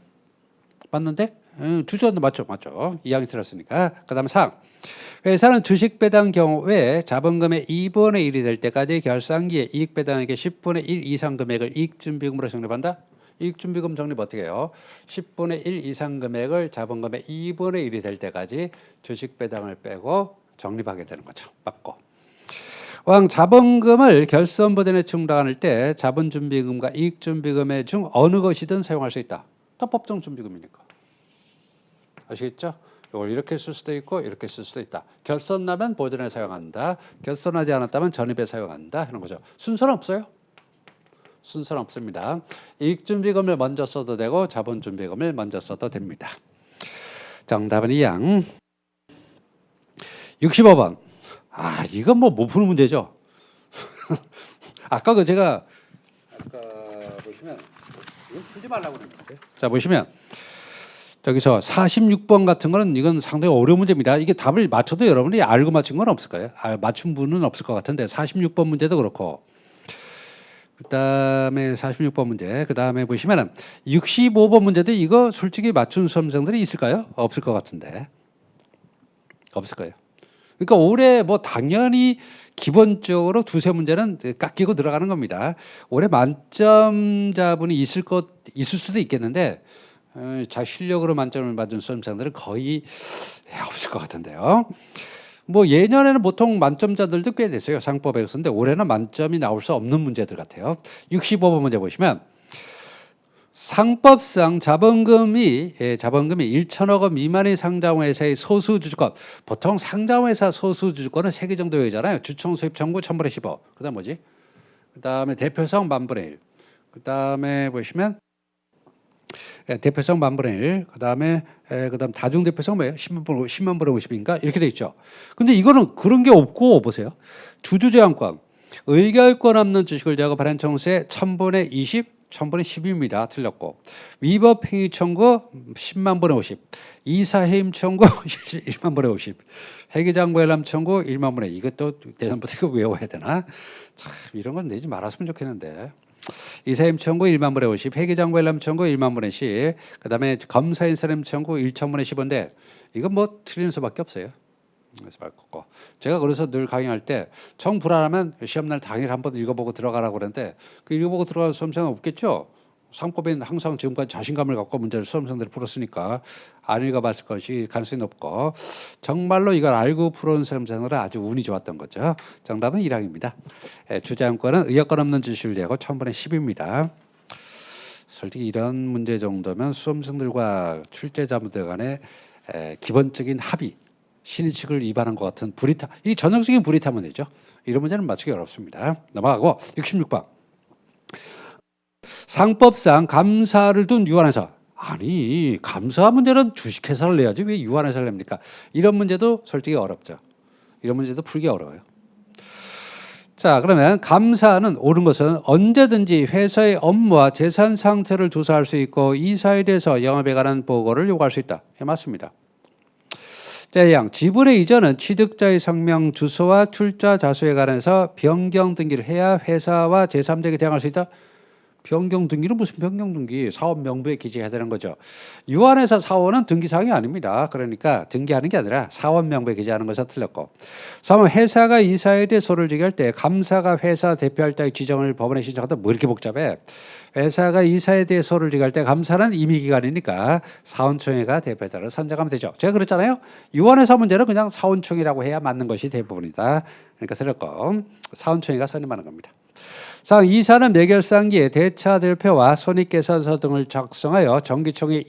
맞는데? 주주는 맞죠. 2항이 틀렸으니까. 그 다음에 4항. 회사는 주식 배당 경우에 자본금의 2분의 1이 될 때까지 결산기에 이익 배당액의 10분의 1 이상 금액을 이익 준비금으로 적립한다. 이익 준비금 적립 어떻게 해요? 10분의 1 이상 금액을 자본금의 2분의 1이 될 때까지 주식 배당을 빼고 적립하게 되는 거죠. 맞고. 자본금을 결손보전에 충당할 때 자본준비금과 이익준비금의 중 어느 것이든 사용할 수 있다. 다 법정준비금이니까. 아시겠죠? 이걸 이렇게 쓸 수도 있고 이렇게 쓸 수도 있다. 결손나면 보전에 사용한다. 결손하지 않았다면 전입에 사용한다. 하는 거죠. 순서는 없어요. 순서는 없습니다. 이익준비금을 먼저 써도 되고 자본준비금을 먼저 써도 됩니다. 정답은 2항. 65번. 이건 못 푸는 문제죠. 아까 보시면 이거 풀지 말라고 그랬는데. 자, 보시면 저기서 46번 같은 거는 이건 상당히 어려운 문제입니다. 이게 답을 맞춰도 여러분이 알고 맞춘 건 없을 거예요. 맞춘 분은 없을 것 같은데 46번 문제도 그렇고 그다음에 46번 문제 그다음에 보시면은 65번 문제도 이거 솔직히 맞춘 수험생들이 있을까요? 없을 것 같은데. 없을 거예요. 그러니까 올해 뭐 당연히 기본적으로 두세 문제는 깎이고 들어가는 겁니다. 올해 만점자분이 있을 수도 있겠는데 자 실력으로 만점을 받은 수험생들은 거의 없을 것 같은데요. 뭐 예년에는 보통 만점자들도 꽤 됐어요. 상법에서인데 올해는 만점이 나올 수 없는 문제들 같아요. 65번 문제 보시면 상법상 자본금이 1천억 원 미만의 상장회사의 소수주주권, 보통 상장회사 소수주주권은 3개 정도 되잖아요. 주총 수입 청구 1000분의 15. 그다음 뭐지? 그다음에 대표성 만분의 1. 그다음에 보시면 대표성 만분의 1. 그다음 다중 대표성 뭐예요? 10만 분의 50인가? 이렇게 돼 있죠. 근데 이거는 그런 게 없고 보세요. 주주 제한권, 의결권 없는 주식을 제하고 발행 청구세 1000분의 20 1000분의 10입니다. 틀렸고 위법 행위 청구 10만 분의 50, 이사 해임 청구 1만 분의 50, 회계장부 열람 청구 1만 분의 이것도 내년부터 이거 외워야 되나? 참 이런 건 내지 말았으면 좋겠는데. 이사 해임 청구 1만 분의 50, 회계장부 열람 청구 1만 분의 10, 그다음에 검사 인사임 청구 1,000분의 10인데 이건 뭐 틀리는 수밖에 없어요. 그래서 바꿨고 제가 그래서 늘 강의할 때 정불안하면 시험날 당일 한번 읽어보고 들어가라고 그러는데 그 읽어보고 들어가는 수험생은 없겠죠. 상법에는 항상 지금까지 자신감을 갖고 문제를 수험생들이 풀었으니까 안 읽어봤을 것이 가능성이 높고 정말로 이걸 알고 풀어온 수험생들은 아주 운이 좋았던 거죠. 정답은 1항입니다. 주장권은 의역권 없는 지시를 대고 1000분의 10입니다. 솔직히 이런 문제 정도면 수험생들과 출제자분들 간의 기본적인 합의 신의식을 위반한 것 같은 이 전형적인 불이타면 되죠. 이런 문제는 맞추기 어렵습니다. 넘어가고 66번. 상법상 감사를 둔 유한회사. 아니 감사 문제는 주식회사를 내야지 왜 유한회사를 냅니까? 이런 문제도 솔직히 어렵죠. 이런 문제도 풀기 어려워요. 자 그러면 감사는 옳은 것은 언제든지 회사의 업무와 재산 상태를 조사할 수 있고 이사에 대해서 영업에 관한 보고를 요구할 수 있다. 예, 맞습니다. 자, 지분의 이전은 취득자의 성명, 주소와 출자 자소에 관해서 변경 등기를 해야 회사와 제3자에게 대항할 수 있다. 변경 등기는 무슨 변경 등기? 사업 명부에 기재해야 되는 거죠. 유한회사 사원은 등기사항이 아닙니다. 그러니까 등기하는 게 아니라 사원 명부에 기재하는 것이 틀렸고 3번 회사가 이사에 대해 소를 제기할 때 감사가 회사 대표할자의 지정을 법원에 신청하다 뭐 이렇게 복잡해. 회사가 이사에 대해 소를 제기할 때 감사는 임의기관이니까 사원총회가 대표자를 선정하면 되죠. 제가 그랬잖아요. 유한회사 문제는 그냥 사원총회라고 해야 맞는 것이 대부분이다. 그러니까 틀렸고 사원총회가 선임하는 겁니다. 이사는 매결상기에 대차 대표와 손익계산서 등을 작성하여 정기총회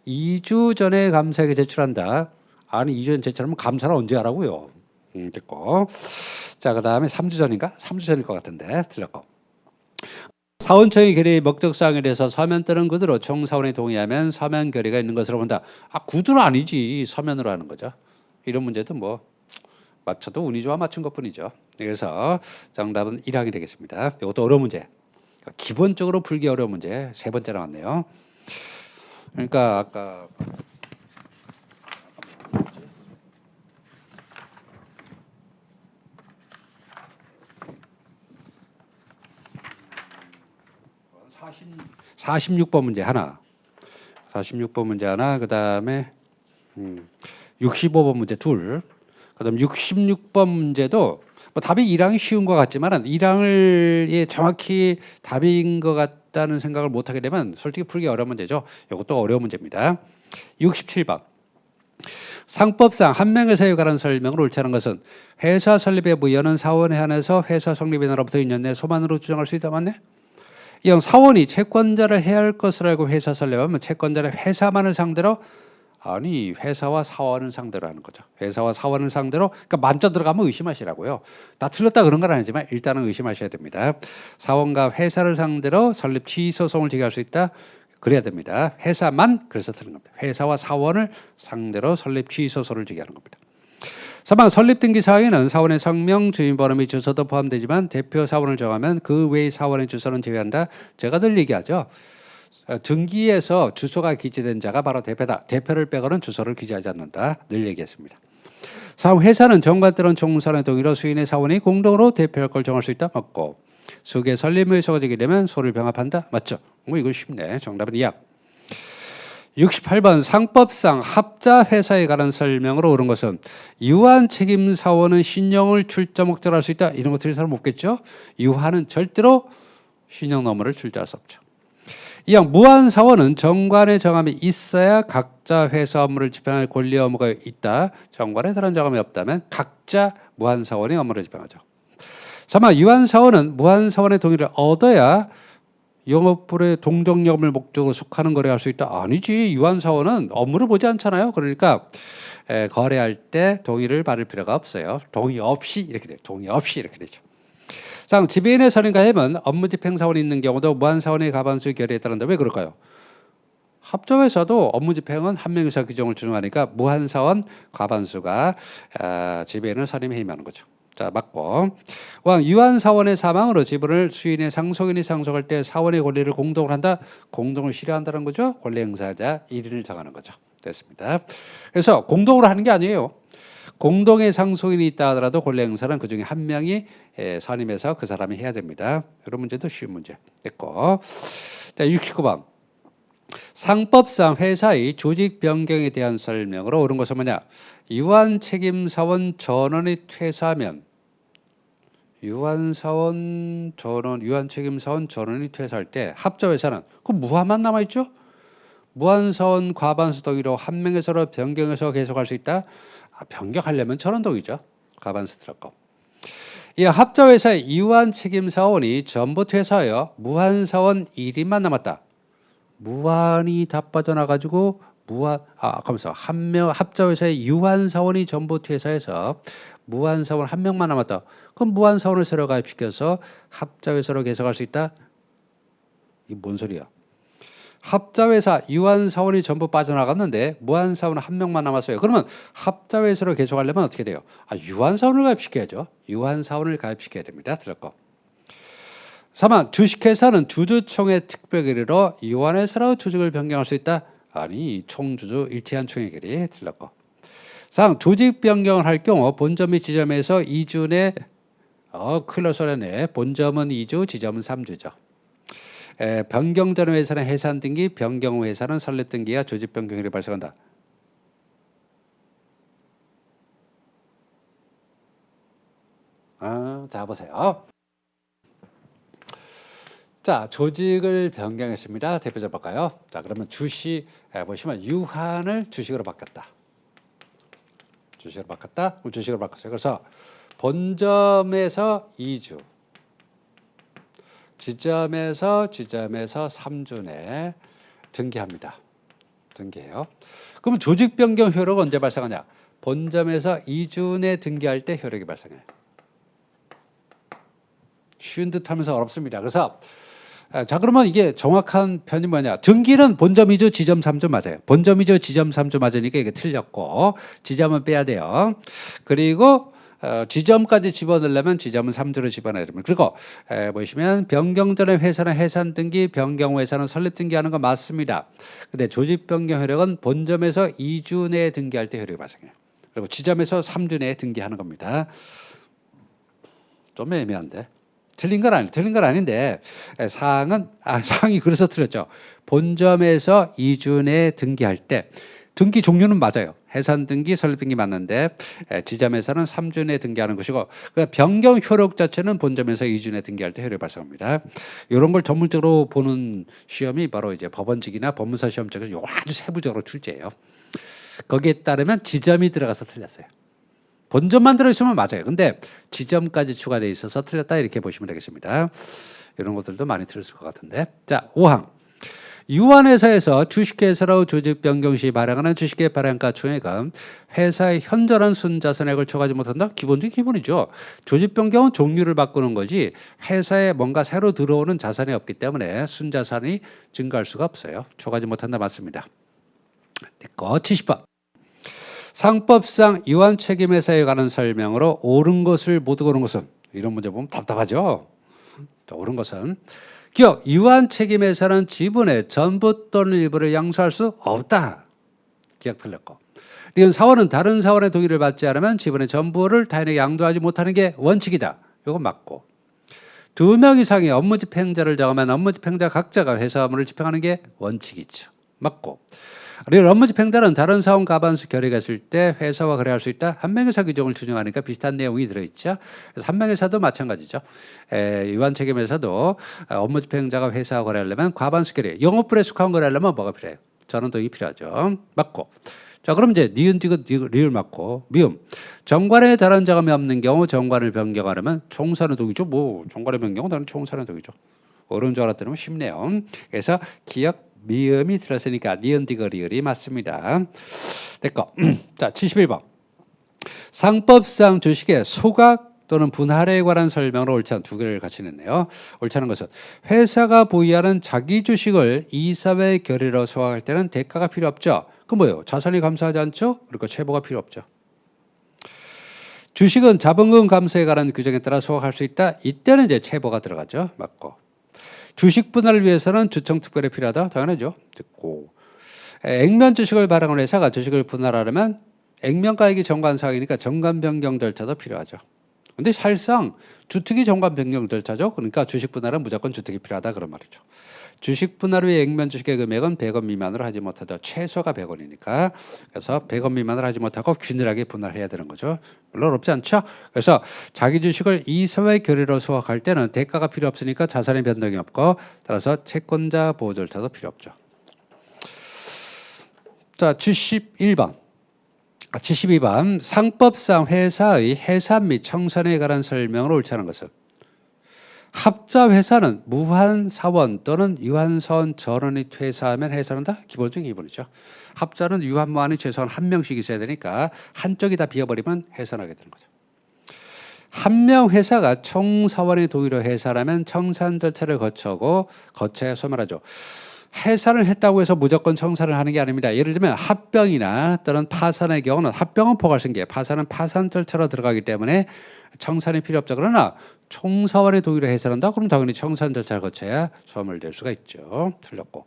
2주 전에 감사에게 제출한다. 아니 2주 전 제출하면 감사는 언제 하라고요? 됐고. 자 그다음에 3주 전인가? 3주 전일 것 같은데 틀렸고. 사원총회 결의의 목적사항에 대해서 서면 또는 구두로 총사원이 동의하면 서면 결의가 있는 것으로 본다. 구두는 아니지 서면으로 하는 거죠. 이런 문제도 뭐 맞춰도 운이 좋아 맞춘 것뿐이죠. 그래서 정답은 1항이 되겠습니다. 이것도 어려운 문제. 기본적으로 풀기 어려운 문제 3번째 나왔네요. 그러니까 아까 46번 문제 하나, 46번 문제 하나, 그 다음에 65번 문제 둘, 그 다음 66번 문제도 뭐 답이 1항이 쉬운 것 같지만 1항을 정확히 답인 것 같다는 생각을 못하게 되면 솔직히 풀기 어려운 문제죠. 이것도 어려운 문제입니다. 67번. 상법상 한 명회사에 관한 설명을 옳지 않은 것은 회사 설립의 무효는 사원에 한해서 회사 성립의 날로부터 2년 내 소만으로 주장할 수 있다. 맞네? 이형 사원이 채권자를 해야 할 것을 알고 회사 설립하면 채권자를 회사만을 상대로 아니 회사와 사원을 상대로 하는 거죠. 회사와 사원을 상대로 그러니까 만점 들어가면 의심하시라고요. 다 틀렸다 그런 건 아니지만 일단은 의심하셔야 됩니다. 사원과 회사를 상대로 설립 취소송을 제기할 수 있다. 그래야 됩니다. 회사만 그래서 틀린 겁니다. 회사와 사원을 상대로 설립 취소소를 제기하는 겁니다. 3번 설립 등기 사항에는 사원의 성명, 주민번호 및 주소도 포함되지만 대표 사원을 정하면 그 외의 사원의 주소는 제외한다. 제가 늘 얘기하죠. 등기에서 주소가 기재된 자가 바로 대표다. 대표를 빼고는 주소를 기재하지 않는다. 늘 얘기했습니다. 3. 회사는 정관 또는 총무사원의 동의로 수인의 사원이 공동으로 대표할 걸 정할 수 있다. 맞고. 수계 설립 의소가 되게 되면 소를 병합한다. 맞죠? 뭐 이거 쉽네. 정답은 2항. 68번 상법상 합자 회사에 관한 설명으로 옳은 것은 유한 책임 사원은 신용을 출자 목적으로 할 수 있다. 이런 거 틀린 사람 없겠죠? 유한은 절대로 신용 업무를 출자할 수 없죠. 이왕 무한 사원은 정관의 정함이 있어야 각자 회사 업무를 집행할 권리 의무가 있다. 정관에 그런 정함이 없다면 각자 무한 사원이 업무를 집행하죠. 3번 유한 사원은 무한 사원의 동의를 얻어야 영업불의 동정역을 목적으로 속하는 거래할 수 있다. 아니지. 유한 사원은 업무를 보지 않잖아요. 그러니까 거래할 때 동의를 받을 필요가 없어요. 동의 없이 이렇게 돼요. 동의 없이 이렇게 되죠. 자, 지배인의 선임 가해면 업무 집행 사원이 있는 경우도 무한 사원의 과반수 결의에 따른다. 왜 그럴까요? 합조회사도 업무 집행은 한 명이서 규정을 준용하니까 무한 사원 과반수가 지배인을 선임해 임하는 거죠. 자, 맞고. 왕 유한 사원의 사망으로 지분을 수인의 상속인이 상속할 때 사원의 권리를 공동을 한다. 공동을 실현한다는 거죠. 권리 행사자 1인을 정하는 거죠. 됐습니다. 그래서 공동으로 하는 게 아니에요. 공동의 상속인이 있다 하더라도 권리 행사는 그중에 한 명이 선임해서 그 사람이 해야 됩니다. 이런 문제도 쉬운 문제 됐고. 자, 69번. 상법상 회사의 조직 변경에 대한 설명으로 옳은 것은 뭐냐? 유한 책임 사원 전원이 퇴사하면 유한 책임 사원 전원이 퇴사할 때 합자 회사는 그 무한만 남아 있죠? 무한 사원 과반수 동의로 한 명에서로 변경해서 계속할 수 있다. 변경하려면 전원 동의죠. 과반수 들었고. 이 합자 회사의 유한 책임 사원이 전부 퇴사하여 무한 사원 1인만 남았다. 무한이 다 빠져나가지고 합자 회사의 유한 사원이 전부 퇴사해서 무한 사원 한 명만 남았다. 그럼 무한 사원을 새로 가입시켜서 합자 회사로 계속할 수 있다. 이게 뭔 소리야? 합자 회사 유한 사원이 전부 빠져나갔는데 무한 사원은 한 명만 남았어요. 그러면 합자 회사로 계속하려면 어떻게 돼요? 유한 사원을 가입시켜야죠. 유한 사원을 가입시켜야 됩니다. 들었고. 3번 주식회사는 주주총회 특별결의로 유한회사로 조직을 변경할 수 있다. 아니 총주주 일체한 총회결의 틀렸고. 4. 조직 변경을 할 경우 본점 및 지점에서 2주 내 클로 소련의 본점은 2주, 지점은 3주죠. 변경 전 회사는 해산 등기, 변경 후 회사는 설립 등기와 조직 변경일이 발생한다. 자 보세요. 자, 조직을 변경했습니다. 대표자 볼까요? 자, 그러면 주식 보시면 유한을 주식으로 바꿨다. 주식으로 바꿨다. 주식으로 바꿨어요. 그래서 본점에서 2주, 지점에서 3주 내 등기합니다. 등기해요. 그러면 조직 변경 효력은 언제 발생하냐? 본점에서 2주 내 등기할 때 효력이 발생해요. 쉬운 듯하면서 어렵습니다. 그래서 자, 그러면 이게 정확한 편이 뭐냐? 등기는 본점 2주, 지점 3주 맞아요. 본점 2주, 지점 3주 맞으니까 이게 틀렸고 지점은 빼야 돼요. 그리고 지점까지 집어넣으려면 지점은 3주로 집어넣어야 됩니다. 그리고 보시면 변경 전에 회사는 해산 등기, 변경 후 회사는 설립 등기하는 거 맞습니다. 근데 조직 변경 효력은 본점에서 2주 내에 등기할 때 효력이 발생해요. 그리고 지점에서 3주 내에 등기하는 겁니다. 좀 애매한데. 틀린 건 아닌데 사항이 그래서 틀렸죠. 본점에서 2주 내에 등기할 때 등기 종류는 맞아요. 해산 등기, 설립 등기 맞는데 지점에서는 3주 내에 등기하는 것이고 변경 효력 자체는 본점에서 2주 내에 등기할 때 효력이 발생합니다. 이런 걸 전문적으로 보는 시험이 바로 이제 법원직이나 법무사 시험 쪽에서 이걸 아주 세부적으로 출제해요. 거기에 따르면 지점이 들어가서 틀렸어요. 본점만 들어있으면 맞아요. 근데 지점까지 추가되어 있어서 틀렸다 이렇게 보시면 되겠습니다. 이런 것들도 많이 틀렸을 것 같은데. 자, 5항. 유한회사에서 주식회사로 조직 변경 시 발행하는 주식의 발행가 총액은 회사의 현존한 순자산액을 초과하지 못한다? 기본적인 기본이죠. 조직 변경은 종류를 바꾸는 거지 회사에 뭔가 새로 들어오는 자산이 없기 때문에 순자산이 증가할 수가 없어요. 초과하지 못한다 맞습니다. 됐고 70번. 상법상 유한 책임 회사에 관한 설명으로 옳은 것을 못 옳은 것은 이런 문제 보면 답답하죠. 옳은 것은 기억 유한 책임 회사는 지분의 전부 또는 일부를 양수할 수 없다. 기억 틀렸고. 이건 사원은 다른 사원의 동의를 받지 않으면 지분의 전부를 타인에게 양도하지 못하는 게 원칙이다. 이건 맞고. 2명 이상의 업무 집행자를 정하면 업무 집행자 각자가 회사 업무를 집행하는 게 원칙이죠. 맞고. 리얼 업무집행자는 다른 사원 과반수 결의가 있을 때 회사와 거래할 수 있다. 한명회사 규정을 준용하니까 비슷한 내용이 들어있죠. 그래서 한명회사도 마찬가지죠. 유한책임회사도 업무집행자가 회사와 거래하려면 과반수 결의, 영업불에 속한 거래하려면 뭐가 필요해요? 전원동의 필요하죠. 맞고. 자, 그럼 이제 니은 디귿 리을 맞고 미음. 정관에 다른 자감이 없는 경우 정관을 변경하려면 총사는 동이죠. 뭐 정관의 변경은 다른 총사는 동이죠. 어려운 줄 알았더니 쉽네요. 그래서 기억 미음이 들었으니까 니은 디귿 리을이 맞습니다. 됐고. 자, 71번. 상법상 주식의 소각 또는 분할에 관한 설명으로 옳지 않은 두 개를 같이 냈네요. 옳지 않은 것은 회사가 보유하는 자기 주식을 이사회 결의로 소각할 때는 대가가 필요 없죠. 그 뭐예요? 자산이 감소하지 않죠? 그러니까 채보가 필요 없죠. 주식은 자본금 감소에 관한 규정에 따라 소각할 수 있다. 이때는 이제 채보가 들어가죠. 맞고. 주식 분할을 위해서는 주청특별히 필요하다. 당연하죠. 듣고. 액면 주식을 발행한 회사가 주식을 분할하려면 액면가액이 정관사항이니까 정관 변경 절차도 필요하죠. 근데 사실상 주특이 정관 변경 절차죠. 그러니까 주식 분할은 무조건 주특이 필요하다 그런 말이죠. 주식 분할 후에 액면 주식의 금액은 100원 미만으로 하지 못하죠. 최소가 100원이니까. 그래서 100원 미만으로 하지 못하고 균일하게 분할해야 되는 거죠. 별로 어렵지 않죠. 그래서 자기 주식을 이사회 결의로 소각할 때는 대가가 필요 없으니까 자산의 변동이 없고 따라서 채권자 보호 절차도 필요 없죠. 자, 72번 상법상 회사의 해산 및 청산에 관한 설명을 옳지 않은 것은 합자 회사는 무한 사원 또는 유한 사원 전원이 퇴사하면 해산한다. 기본적인 기본이죠. 합자는 유한 무한이 최소한 한 명씩 있어야 되니까 한쪽이 다 비어버리면 해산하게 되는 거죠. 한 명 회사가 총 사원의 동의로 해산하면 청산 절차를 거쳐야 소멸하죠. 해산을 했다고 해서 무조건 청산을 하는 게 아닙니다. 예를 들면 합병이나 또는 파산의 경우는 합병은 포괄승계, 파산은 파산 절차로 들어가기 때문에 청산이 필요 없죠. 그러나 총사원의 동의로 해산한다? 그럼 당연히 청산 절차를 거쳐야 소멸될 수가 있죠. 틀렸고.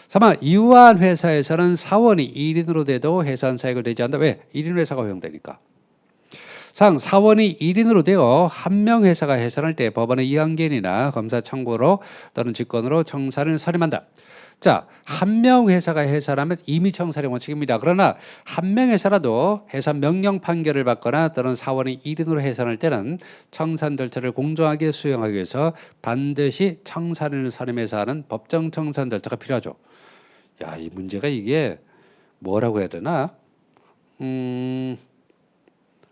3번 유한 회사에서는 사원이 1인으로 돼도 해산 사익을 내지 않는다. 왜? 1인 회사가 허용되니까. 상 사원이 1인으로 되어 한 명 회사가 해산할 때 법원의 이항견이나 검사 청구로 또는 직권으로 청산을 선임한다. 자, 한 명 회사가 해산하면 임의 청산의 원칙입니다. 그러나 한 명 회사라도 해산 명령 판결을 받거나 또는 사원이 1인으로 해산할 때는 청산 절차를 공정하게 수행하기 위해서 반드시 청산인을 선임해서 하는 법정 청산 절차가 필요하죠. 야, 이 문제가 이게 뭐라고 해야 되나?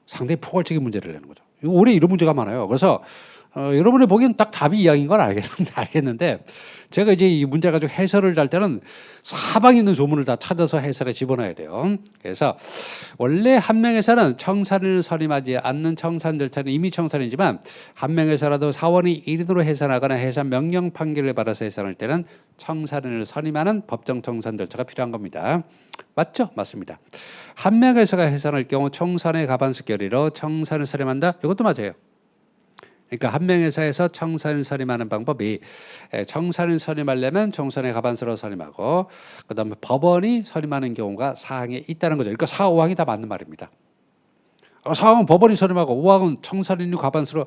상당히 포괄적인 문제를 내는 거죠. 올해 이런 문제가 많아요. 그래서 여러분이 보기엔 딱 답이 이왕인 건 알겠는데 제가 이제 이 문제 가지고 해설을 할 때는 사방에 있는 조문을 다 찾아서 해설에 집어넣어야 돼요. 그래서 원래 한 명에서는 청산을 선임하지 않는 청산 절차는 임의 청산이지만 한 명에서라도 사원이 1인으로 해산하거나 해산 명령 판결을 받아서 해산할 때는 청산인을 선임하는 법정 청산 절차가 필요한 겁니다. 맞죠? 맞습니다. 한 명에서가 해산할 경우 청산의 과반수 결의로 청산을 선임한다. 이것도 맞아요. 그러니까 한 명회사에서 청산을 선임하는 방법이 청산을 선임하려면 청산의 과반수로 선임하고 그다음에 법원이 선임하는 경우가 사항에 있다는 거죠. 그러니까 4, 5항이 다 맞는 말입니다. 4항은 법원이 선임하고 5항은 청산인이 과반수로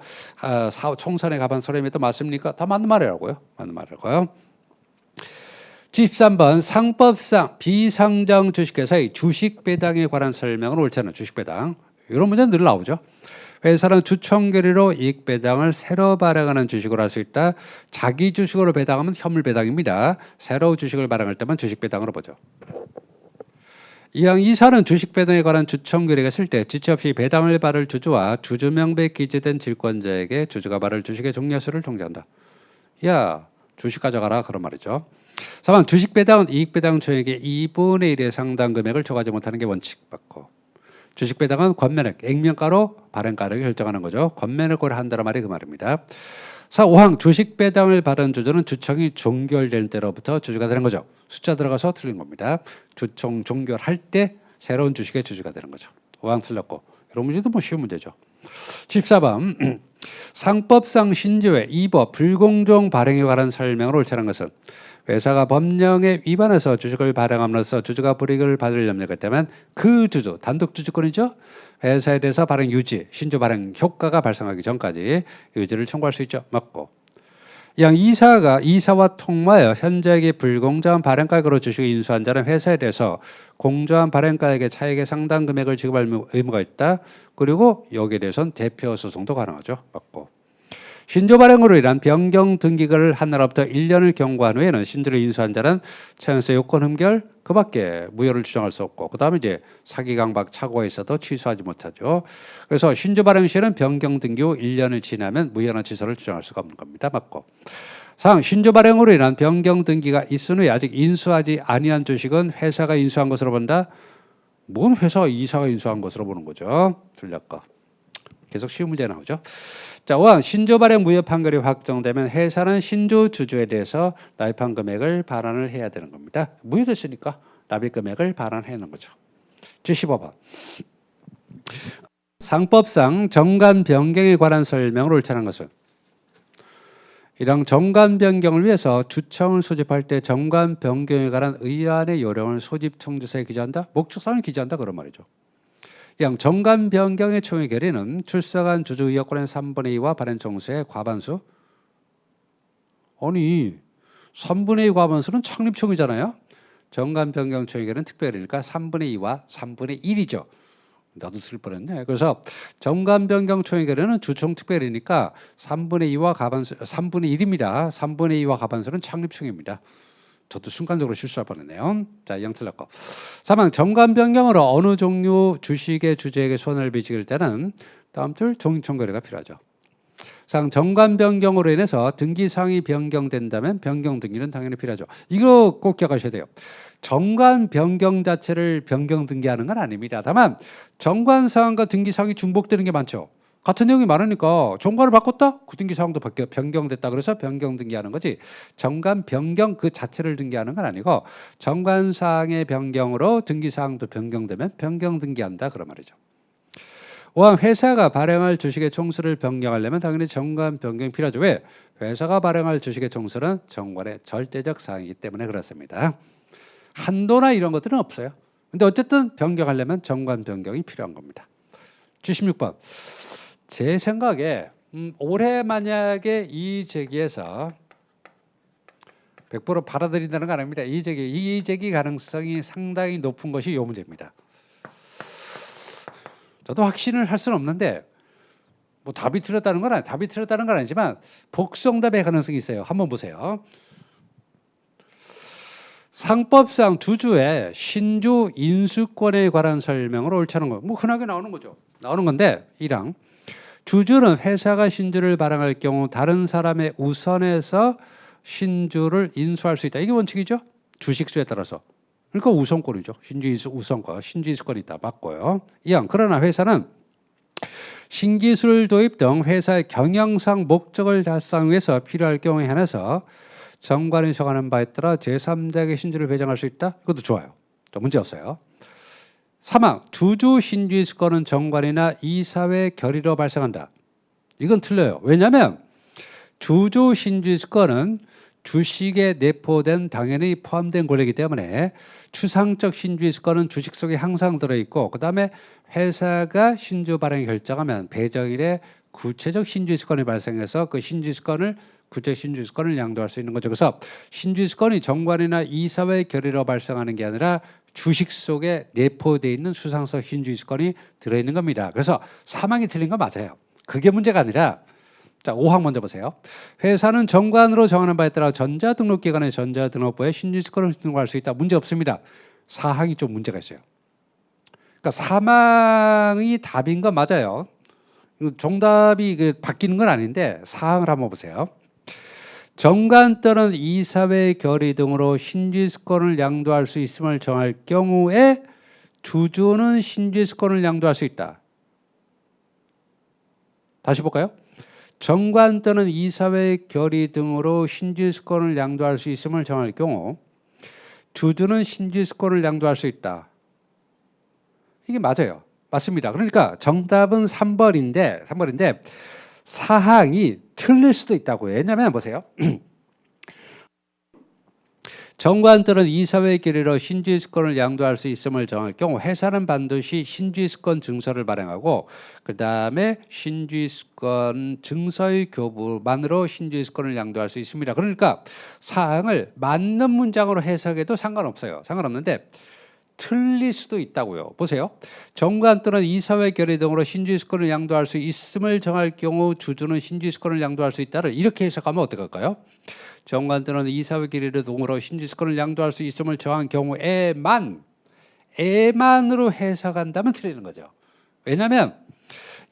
청산의 과반수로 선임해도 맞습니까? 다 맞는 말이라고요. 맞는 말이라고요. 73번 상법상 비상장 주식회사의 주식 배당에 관한 설명은 옳지 않은 주식 배당. 이런 문제는 늘 나오죠. 회사는 주총 결의로 이익 배당을 새로 발행하는 주식으로 할 수 있다. 자기 주식으로 배당하면 현물 배당입니다. 새로 주식을 발행할 때만 주식 배당으로 보죠. 이항 이사는 주식 배당에 관한 주총 결의가 있을 때 지체 없이 배당을 받을 주주와 주주 명부에 기재된 질권자에게 주주가 받을 주식의 종려수를 통지한다. 야, 주식 가져가라 그런 말이죠. 4번 주식 배당은 이익 배당 총액의 2분의 1의 상당 금액을 초과하지 못하는 게 원칙 받고 주식 배당은 권면액, 액면가로 발행가를 결정하는 거죠. 권면액으로 한다는 말이 그 말입니다. 4. 5항 주식 배당을 받은 주주는 주총이 종결될 때로부터 주주가 되는 거죠. 숫자 들어가서 틀린 겁니다. 주총 종결할 때 새로운 주식의 주주가 되는 거죠. 5항 틀렸고 이런 문제도 뭐 쉬운 문제죠. 14번 상법상 신조의 2법 불공정 발행에 관한 설명을 옳지 않은 것은 회사가 법령에 위반해서 주식을 발행함으로써 주주가 불이익을 받을 염려가 있다면 그 주주, 단독 주주권이죠. 회사에 대해서 발행 유지, 신조 발행 효과가 발생하기 전까지 유지를 청구할 수 있죠. 맞고. 양 이사와 통과하여 현저하게 불공정한 발행가액으로 주식을 인수한 자는 회사에 대해서 공정한 발행가액의 차액의 상당 금액을 지급할 의무가 있다. 그리고 여기에 대해서는 대표 소송도 가능하죠. 맞고. 신조 발행으로 인한 변경 등기를 한 날부터 1년을 경과한 후에는 신조를 인수한 자는 차용세 요건 흠결 그밖에 무효를 주장할 수 없고, 그 다음에 이제 사기 강박 착오가 있어도 취소하지 못하죠. 그래서 신조 발행 시에는 변경 등기 후 1년을 지나면 무효나 취소를 주장할 수가 없는 겁니다. 맞고. 상 신조 발행으로 인한 변경 등기가 있은 후에 아직 인수하지 아니한 주식은 회사가 인수한 것으로 본다. 뭔 회사가 이사가 인수한 것으로 보는 거죠. 틀렸고. 계속 쉬운 문제 나오죠. 자, 5항 신조 발행 무효 판결이 확정되면 회사는 신조 주주에 대해서 납입한 금액을 반환을 해야 되는 겁니다. 무효됐으니까 납입 금액을 반환해야 하는 거죠. 75번. 상법상 정관 변경에 관한 설명을 옳다는 것은 이런 정관 변경을 위해서 주청을 소집할 때 정관 변경에 관한 의안의 요령을 소집 통지서에 기재한다. 목적사항을 기재한다 그런 말이죠. 양 정관 변경의 총의 결의는 출석한 주주 의혹권의 3분의 2와 발행 총수의 과반수. 아니 3분의 2 과반수는 창립총이잖아요. 정관 변경 총의 결의는 특별이니까 3분의 2와 3분의 1이죠. 나도 쓸 뻔했네. 그래서 정관 변경 총의 결의는 주총 특별이니까 3분의 2와 과반수 3분의 1입니다. 3분의 2와 과반수는 창립총입니다. 저도 순간적으로 실수할 뻔했네요. 자, 0 틀렸고. 3항 정관 변경으로 어느 종류 주식의 주주에게 손해를 빚을 때는 다음 줄 종이총거래가 필요하죠. 4항 정관 변경으로 인해서 등기사항이 변경된다면 변경 등기는 당연히 필요하죠. 이거 꼭 기억하셔야 돼요. 정관 변경 자체를 변경 등기하는 건 아닙니다. 다만 정관 사항과 등기 사항이 중복되는 게 많죠. 같은 내용이 많으니까 정관을 바꿨다? 그 등기 사항도 변경됐다. 그래서 변경 등기하는 거지. 정관 변경 그 자체를 등기하는 건 아니고 정관 사항의 변경으로 등기 사항도 변경되면 변경 등기한다 그런 말이죠. 5항 회사가 발행할 주식의 총수를 변경하려면 당연히 정관 변경이 필요하죠. 왜? 회사가 발행할 주식의 총수는 정관의 절대적 사항이기 때문에 그렇습니다. 한도나 이런 것들은 없어요. 근데 어쨌든 변경하려면 정관 변경이 필요한 겁니다. 76번. 제 생각에 올해 만약에 이의제기에서 100% 받아들인다는 건 아닙니다. 이의제기 가능성이 상당히 높은 것이 이 문제입니다. 저도 확신을 할 수는 없는데 뭐 답이 틀렸다는 건 아니지만 복수응답의 가능성이 있어요. 한번 보세요. 상법상 주주의 신주 인수권에 관한 설명을 옳지 않은 거. 뭐 흔하게 나오는 거죠. 나오는 건데 1항 주주는 회사가 신주를 발행할 경우 다른 사람의 우선에서 신주를 인수할 수 있다. 이게 원칙이죠. 주식수에 따라서. 그러니까 우선권이죠. 신주 우선권, 신주 인수권이 있다. 맞고요. 2항 그러나 회사는 신기술 도입 등 회사의 경영상 목적을 달성 위해서 필요할 경우에 한해서 정관이 정하는 바에 따라 제3자에게 신주를 배정할 수 있다. 이것도 좋아요. 문제 없어요. 3항 주주 신주인수권은 정관이나 이사회 결의로 발생한다. 이건 틀려요. 왜냐하면 주주 신주인수권은 주식에 내포된 당연히 포함된 권리이기 때문에 추상적 신주인수권은 주식 속에 항상 들어있고 그 다음에 회사가 신주 발행을 결정하면 배정일에 구체적 신주인수권이 발생해서 그 신주인수권을 구체적 신주인수권을 양도할 수 있는 거죠. 그래서 신주인수권이 정관이나 이사회 결의로 발생하는 게 아니라 주식 속에 내포되어 있는 수상적 신주인수권이 들어있는 겁니다. 그래서 3항이 틀린 건 맞아요. 그게 문제가 아니라 자 5항 먼저 보세요. 회사는 정관으로 정하는 바에 따라 전자등록기관의 전자등록부에 신주인수권을 등록할 수 있다. 문제 없습니다. 4항이 좀 문제가 있어요. 그러니까 3항이 답인 건 맞아요. 정답이 바뀌는 건 아닌데 4항을 한번 보세요. 정관 또는 이사회 결의 등으로 신주인수권을 양도할 수 있음을 정할 경우에 주주는 신주인수권을 양도할 수 있다. 다시 볼까요? 정관 또는 이사회 결의 등으로 신주인수권을 양도할 수 있음을 정할 경우 주주는 신주인수권을 양도할 수 있다. 이게 맞아요. 맞습니다. 그러니까 정답은 3번인데 사항이 틀릴 수도 있다고요. 왜냐하면 보세요. 정관 또는 이사회 결의로 신주의수권을 양도할 수 있음을 정할 경우 회사는 반드시 신주의수권 증서를 발행하고 그 다음에 신주의수권 증서의 교부만으로 신주의수권을 양도할 수 있습니다. 그러니까 사항을 맞는 문장으로 해석해도 상관없어요. 상관없는데 틀릴 수도 있다고요. 보세요. 정관 또는 이사회 결의 등으로 신주의수권을 양도할 수 있음을 정할 경우 주주는 신주의수권을 양도할 수 있다를 이렇게 해석하면 어떨까요? 정관 또는 이사회 결의 등으로 신주의수권을 양도할 수 있음을 정한 경우에만으로 해석한다면 틀리는 거죠. 왜냐하면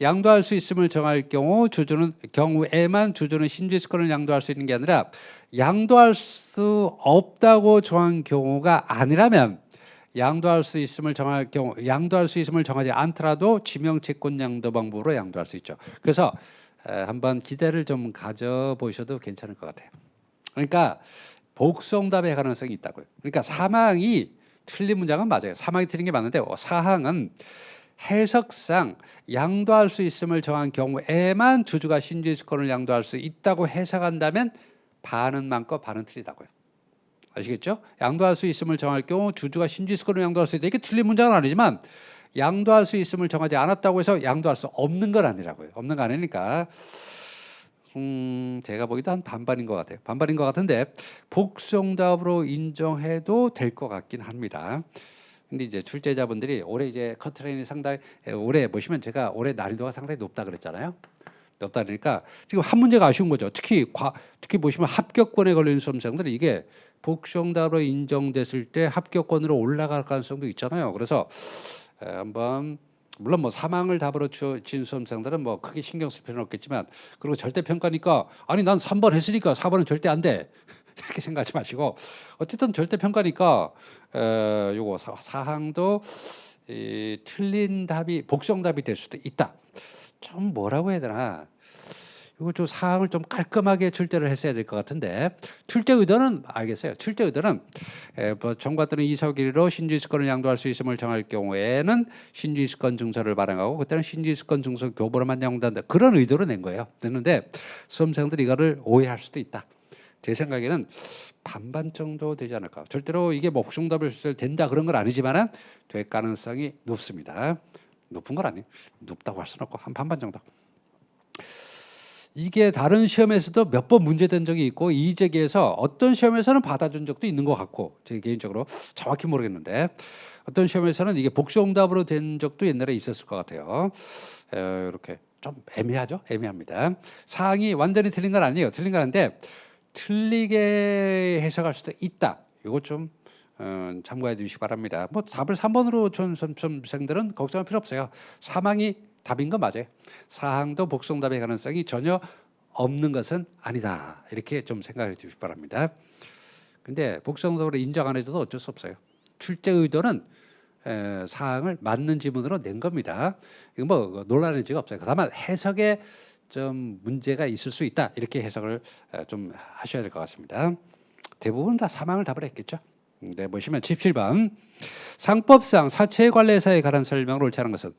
양도할 수 있음을 정할 경우에만 주주는 신주의수권을 양도할 수 있는 게 아니라 양도할 수 없다고 정한 경우가 아니라면 양도할 수 있음을 정할 경우 양도할 수 있음을 정하지 않더라도 지명채권 양도 방법으로 양도할 수 있죠. 그래서 한번 기대를 좀 가져보셔도 괜찮을 것 같아요. 그러니까 복송답의 가능성이 있다고요. 그러니까 사망이 틀린 문장은 맞아요. 사망이 틀린 게 맞는데 사항은 해석상 양도할 수 있음을 정한 경우에만 주주가 신주의수권을 양도할 수 있다고 해석한다면 반은 맞고 반은 틀리다고요. 아시겠죠? 양도할 수 있음을 정할 경우 주주가 신주의수권을 양도할 수 있다. 이게 틀린 문장은 아니지만 양도할 수 있음을 정하지 않았다고 해서 양도할 수 없는 건 아니라고요. 없는 거 아니니까 제가 보기도 한 반반인 것 같아요. 반반인 것 같은데 복송답으로 인정해도 될 것 같긴 합니다. 근데 이제 출제자분들이 올해 이제 커트라인이 상당히 올해 보시면 제가 올해 난이도가 상당히 높다 그랬잖아요. 높다 그러니까 지금 한 문제가 아쉬운 거죠. 특히 보시면 합격권에 걸린 수험생들은 이게 복송답으로 인정됐을 때 합격권으로 올라갈 가능성도 있잖아요. 그래서 한번 물론 뭐 사망을 답으로 진 수험생들은 뭐 크게 신경 쓸 필요는 없겠지만 그리고 절대 평가니까 아니 난 3번 했으니까 4번은 절대 안 돼. 이렇게 생각하지 마시고 어쨌든 절대 평가니까 요거 사항도 틀린 답이 복송답이 될 수도 있다. 좀 뭐라고 해야 되나? 이거 좀 사항을 좀 깔끔하게 출제를 했어야 될 것 같은데 출제 의도는 알겠어요. 출제 의도는 뭐 정관 또는 이사회 결의로 신주의수권을 양도할 수 있음을 정할 경우에는 신주의수권 증서를 발행하고 그때는 신주의수권 증서 교부로만 양도한다. 그런 의도로 낸 거예요. 됐는데 수험생들이 이거를 오해할 수도 있다. 제 생각에는 반반 정도 되지 않을까. 절대로 이게 뭐 복송답을 된다 그런 건 아니지만은 될 가능성이 높습니다. 높은 건 아니에요. 높다고 할 수는 없고 한 반반 정도. 이게 다른 시험에서도 몇 번 문제된 적이 있고 이의제기에서 어떤 시험에서는 받아준 적도 있는 것 같고 제 개인적으로 정확히 모르겠는데 어떤 시험에서는 이게 복송답으로 된 적도 옛날에 있었을 것 같아요. 이렇게 좀 애매하죠? 애매합니다. 사항이 완전히 틀린 건 아니에요. 틀린 건 아닌데 틀리게 해석할 수도 있다. 이거 좀 참고해 주시기 바랍니다. 뭐 답을 3번으로 준 수험생들은 걱정할 필요 없어요. 사망이 답인 건 맞아요. 사항도 복송답의 가능성이 전혀 없는 것은 아니다. 이렇게 좀 생각해 주시기 바랍니다. 근데 복송답으로 인정 안 해줘도 어쩔 수 없어요. 출제 의도는 사항을 맞는 지문으로 낸 겁니다. 이거 뭐 논란의 여지가 없어요. 다만 해석에 좀 문제가 있을 수 있다. 이렇게 해석을 좀 하셔야 될 것 같습니다. 대부분 다 사망을 답을 했겠죠. 네, 보시면 17번 상법상 사채 관리사에 관한 설명을 옳지 않은 것은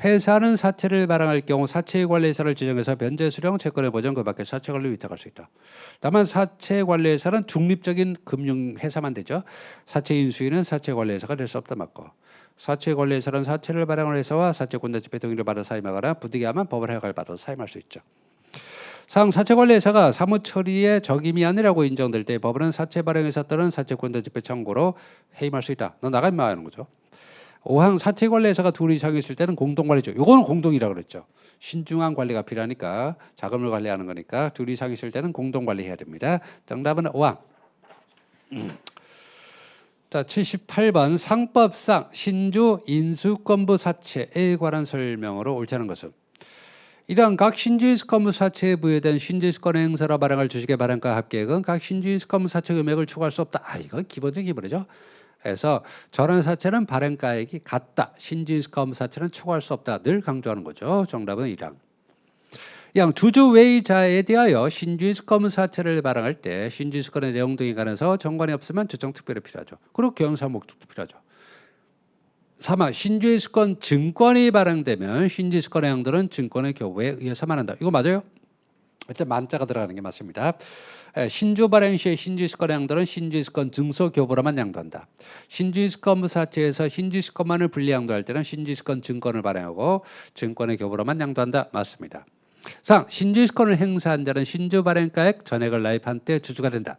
회사는 사채를 발행할 경우 사채 관리사를 지정해서 변제 수령 채권의 보전 그 밖에 사채 관리 위탁할 수 있다. 다만 사채 관리사는 중립적인 금융 회사만 되죠. 사채 인수인은 사채 관리사가 될 수 없다 맞고 사채 관리사는 사채를 발행할 회사와 사채권자 집회 동의를 받아 사임하거나 부득이하면 법을 허가를 받아 사임할 수 있죠. 상 사채관리회사가 사무처리의 적임이 아니라고 인정될 때 법원은 사채 발행회사 또는 사채권자 집회 청구로 해임할 수 있다. 너 나가 임마 하는 거죠. 5항 사채관리회사가 둘 이상 있을 때는 공동관리죠. 이거는 공동이라고 그랬죠. 신중한 관리가 필요하니까 자금을 관리하는 거니까 둘 이상 있을 때는 공동관리해야 됩니다. 정답은 5항. 자, 78번 상법상 신주 인수권부 사채에 관한 설명으로 옳지 않은 것은 이러한 각 신주인수권부 사채에 부여된 신주인수권 행사로 발행할 주식의 발행가 합계액은 각 신주인수권부 사채 금액을 초과할 수 없다. 이건 기본적인 기본이죠. 그래서 저런 사채는 발행가액이 같다. 신주인수권부 사채는 초과할 수 없다. 늘 강조하는 거죠. 정답은 1항. 양 주주 외의자에 대하여 신주인수권 사채를 발행할 때 신주인수권의 내용 등에 관해서 정관이 없으면 조정 특별히 필요하죠. 그리고 경사 목적도 필요하죠. 3항 신주인수권 증권이 발행되면 신주인수권의 행들은 증권의 교부에 의해서만 한다. 이거 맞아요? 일단 만자가 들어가는 게 맞습니다. 신주 발행 시의 신주이스권 양도는 신주이스권 증서 교부로만 양도한다. 신주이스권 사채에서 신주이스권만을 분리양도할 때는 신주이스권 증권을 발행하고 증권의 교부로만 양도한다. 맞습니다. 상 신주이스권을 행사한 자는 신주 발행가액 전액을 납입한 때 주주가 된다.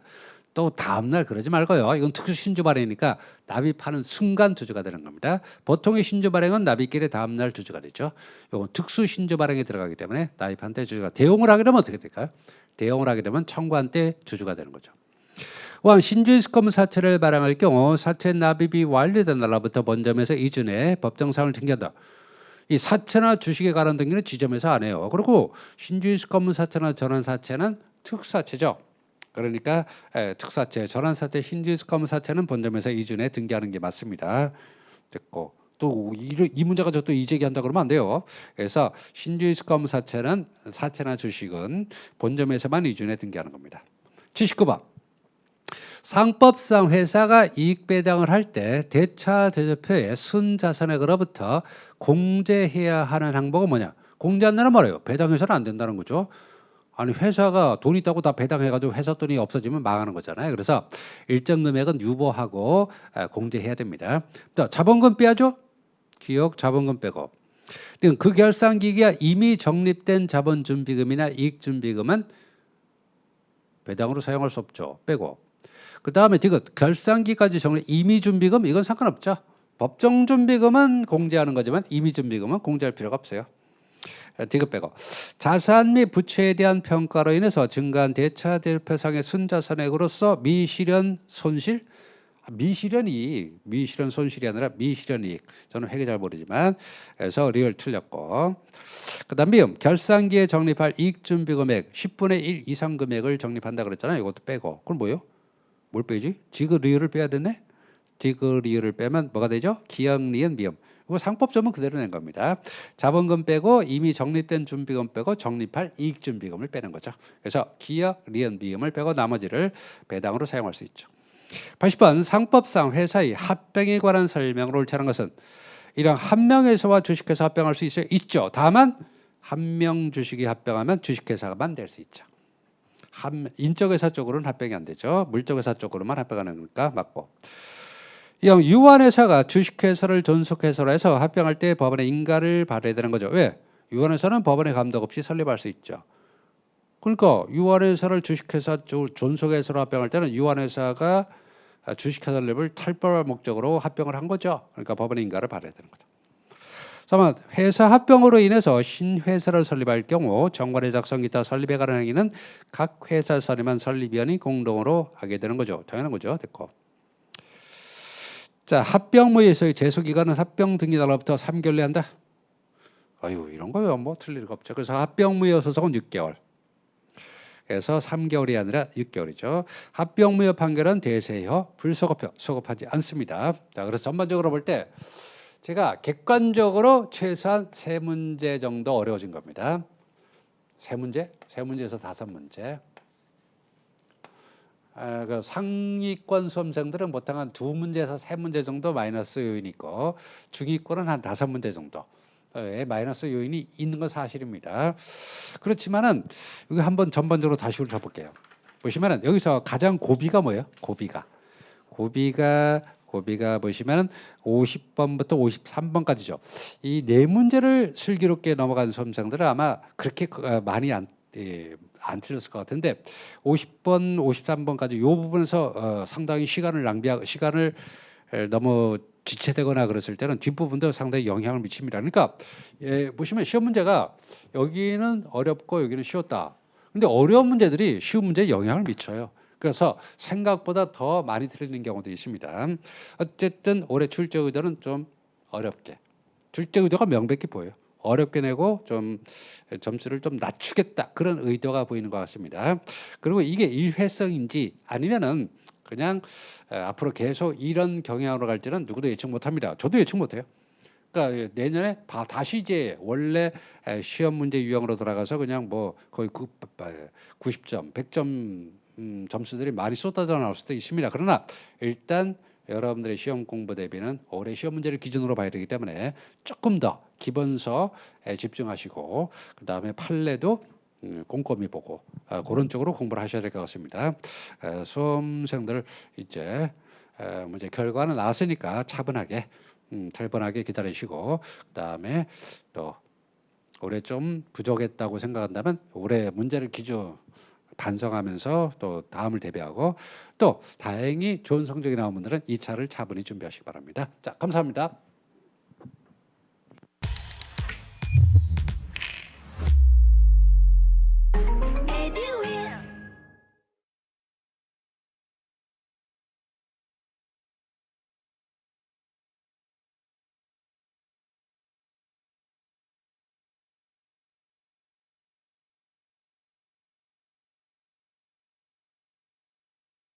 또 다음날 그러지 말고요. 이건 특수 신주 발행이니까 납입하는 순간 주주가 되는 겁니다. 보통의 신주 발행은 납입일의 다음날 주주가 되죠. 이건 특수 신주 발행에 들어가기 때문에 납입한 때 주주가 대용을 하게 되면 어떻게 될까요? 대용을 하게 되면 청구한 때 주주가 되는 거죠. 왕 신주이스권 사채를 발행할 경우 사채 납입이 완료된 날로부터 본점에서 이전에 법정상을 등기한다. 이 사채나 주식에 관한 등기는 지점에서 안 해요. 그리고 신주이스권 사채나 전환사채는 특사채죠. 그러니까 특사채, 전환사채, 신주이스권 사채는 본점에서 이전에 등기하는 게 맞습니다. 됐고 또 이 문제가 또 이제기한다 그러면 안 돼요. 그래서 신주이스권 사채는 사채나 주식은 본점에서만 이전에 등기하는 겁니다. 79번. 상법상 회사가 이익 배당을 할 때 대차 대조표에 순자산액으로부터 공제해야 하는 항목은 뭐냐? 공제 안 내면 말이에요. 배당해서는 안 된다는 거죠. 아니 회사가 돈 있다고 다 배당해가지고 회사 돈이 없어지면 망하는 거잖아요. 그래서 일정 금액은 유보하고 공제해야 됩니다. 또 자본금 빼야죠. 기억 자본금 빼고. 그 결산기기가 이미 적립된 자본준비금이나 이익준비금은 배당으로 사용할 수 없죠. 빼고. 그 다음에 지금 결산기까지 정리 임의준비금 이건 상관없죠. 법정준비금은 공제하는 거지만 임의준비금은 공제할 필요가 없어요. 디귿 빼고. 자산 및 부채에 대한 평가로 인해서 증가한 대차 대표상의 순자산액으로서 미실현 손실, 미실현 이익, 미실현 손실이 아니라 미실현 이익. 저는 회계 잘 모르지만 그래서 리얼 틀렸고. 그다음 미음 결산기에 적립할 이익준비금액 10분의 1 이상 금액을 적립한다 그랬잖아요. 이것도 빼고. 그럼 뭐예요? 뭘 빼지? 지그 리을을 빼야 되네. 디귿 리을을 빼면 뭐가 되죠? 기역 리은 미음. 이거 상법점은 그대로 낸 겁니다. 자본금 빼고 이미 적립된 준비금 빼고 적립할 이익준비금을 빼는 거죠. 그래서 기역 리은 미음을 빼고 나머지를 배당으로 사용할 수 있죠. 80번 상법상 회사의 합병에 관한 설명을 옳지 않은 것은 이런 한 명회사와 주식회사 합병할 수 있어요? 있죠. 다만 한 명 주식이 합병하면 주식회사만 될 수 있죠. 인적회사 쪽으로는 합병이 안 되죠. 물적회사 쪽으로만 합병하는 거니까 맞고. 이형 유한회사가 주식회사를 존속회사로 해서 합병할 때 법원의 인가를 받아야 되는 거죠. 왜? 유한회사는 법원의 감독 없이 설립할 수 있죠. 그러니까 유한회사를 주식회사 존속회사로 합병할 때는 유한회사가 주식회사 설립을 탈법할 목적으로 합병을 한 거죠. 그러니까 법원의 인가를 받아야 되는 거죠. 다만 회사 합병으로 인해서 신회사를 설립할 경우 정관의 작성 기타 설립에 관한 행위는 각 회사 설립한 설립위원이 공동으로 하게 되는 거죠. 당연한 거죠. 됐고. 자, 합병무에서의 제소기간은 합병 등기 날로부터 3개월 내에 한다. 아유 이런 거요 뭐 틀릴 리가 없죠. 그래서 합병무효 소송은 6개월. 그래서 3개월이 아니라 6개월이죠. 합병무효 판결은 대세효, 불소급효, 소급하지 않습니다. 자, 그래서 전반적으로 볼 때 제가 객관적으로 최소한 3문제 정도 어려워진 겁니다. 3문제? 3문제에서 5문제. 그 상위권 수험생들은 보통 한 2문제에서 3문제 정도 마이너스 요인이 있고 중위권은 한 5문제 정도의 마이너스 요인이 있는 건 사실입니다. 그렇지만은 여기 한번 전반적으로 다시 훑어볼게요. 보시면은 여기서 가장 고비가 뭐예요? 고비가 보시면은 50번부터 53번까지죠. 이 네 문제를 슬기롭게 넘어간 수험생들은 아마 그렇게 많이 안 틀렸을 것 같은데 50번, 53번까지 이 부분에서 상당히 시간을 너무 지체되거나 그랬을 때는 뒷부분도 상당히 영향을 미칩니다. 그러니까 보시면 시험 문제가 여기는 어렵고 여기는 쉬웠다. 근데 어려운 문제들이 쉬운 문제에 영향을 미쳐요. 그래서 생각보다 더 많이 틀리는 경우도 있습니다. 어쨌든 올해 출제 의도는 좀 어렵게. 출제 의도가 명백히 보여요. 어렵게 내고 좀 점수를 좀 낮추겠다. 그런 의도가 보이는 것 같습니다. 그리고 이게 일회성인지 아니면은 그냥 앞으로 계속 이런 경향으로 갈지는 누구도 예측 못합니다. 저도 예측 못해요. 그러니까 내년에 다시 이제 원래 시험 문제 유형으로 돌아가서 그냥 뭐 거의 90점, 100점 점수들이 많이 쏟아져 나올 수도 있습니다. 그러나 일단 여러분들의 시험 공부 대비는 올해 시험 문제를 기준으로 봐야 되기 때문에 조금 더 기본서에 집중하시고 그 다음에 판례도 꼼꼼히 보고 그런 쪽으로 공부를 하셔야 될 것 같습니다. 수험생들 이제 문제 결과는 나왔으니까 차분하게 기다리시고 그다음에 또 올해 좀 부족했다고 생각한다면 올해 문제를 기준 반성하면서 또 다음을 대비하고 또 다행히 좋은 성적이 나온 분들은 2차를 차분히 준비하시기 바랍니다. 자, 감사합니다.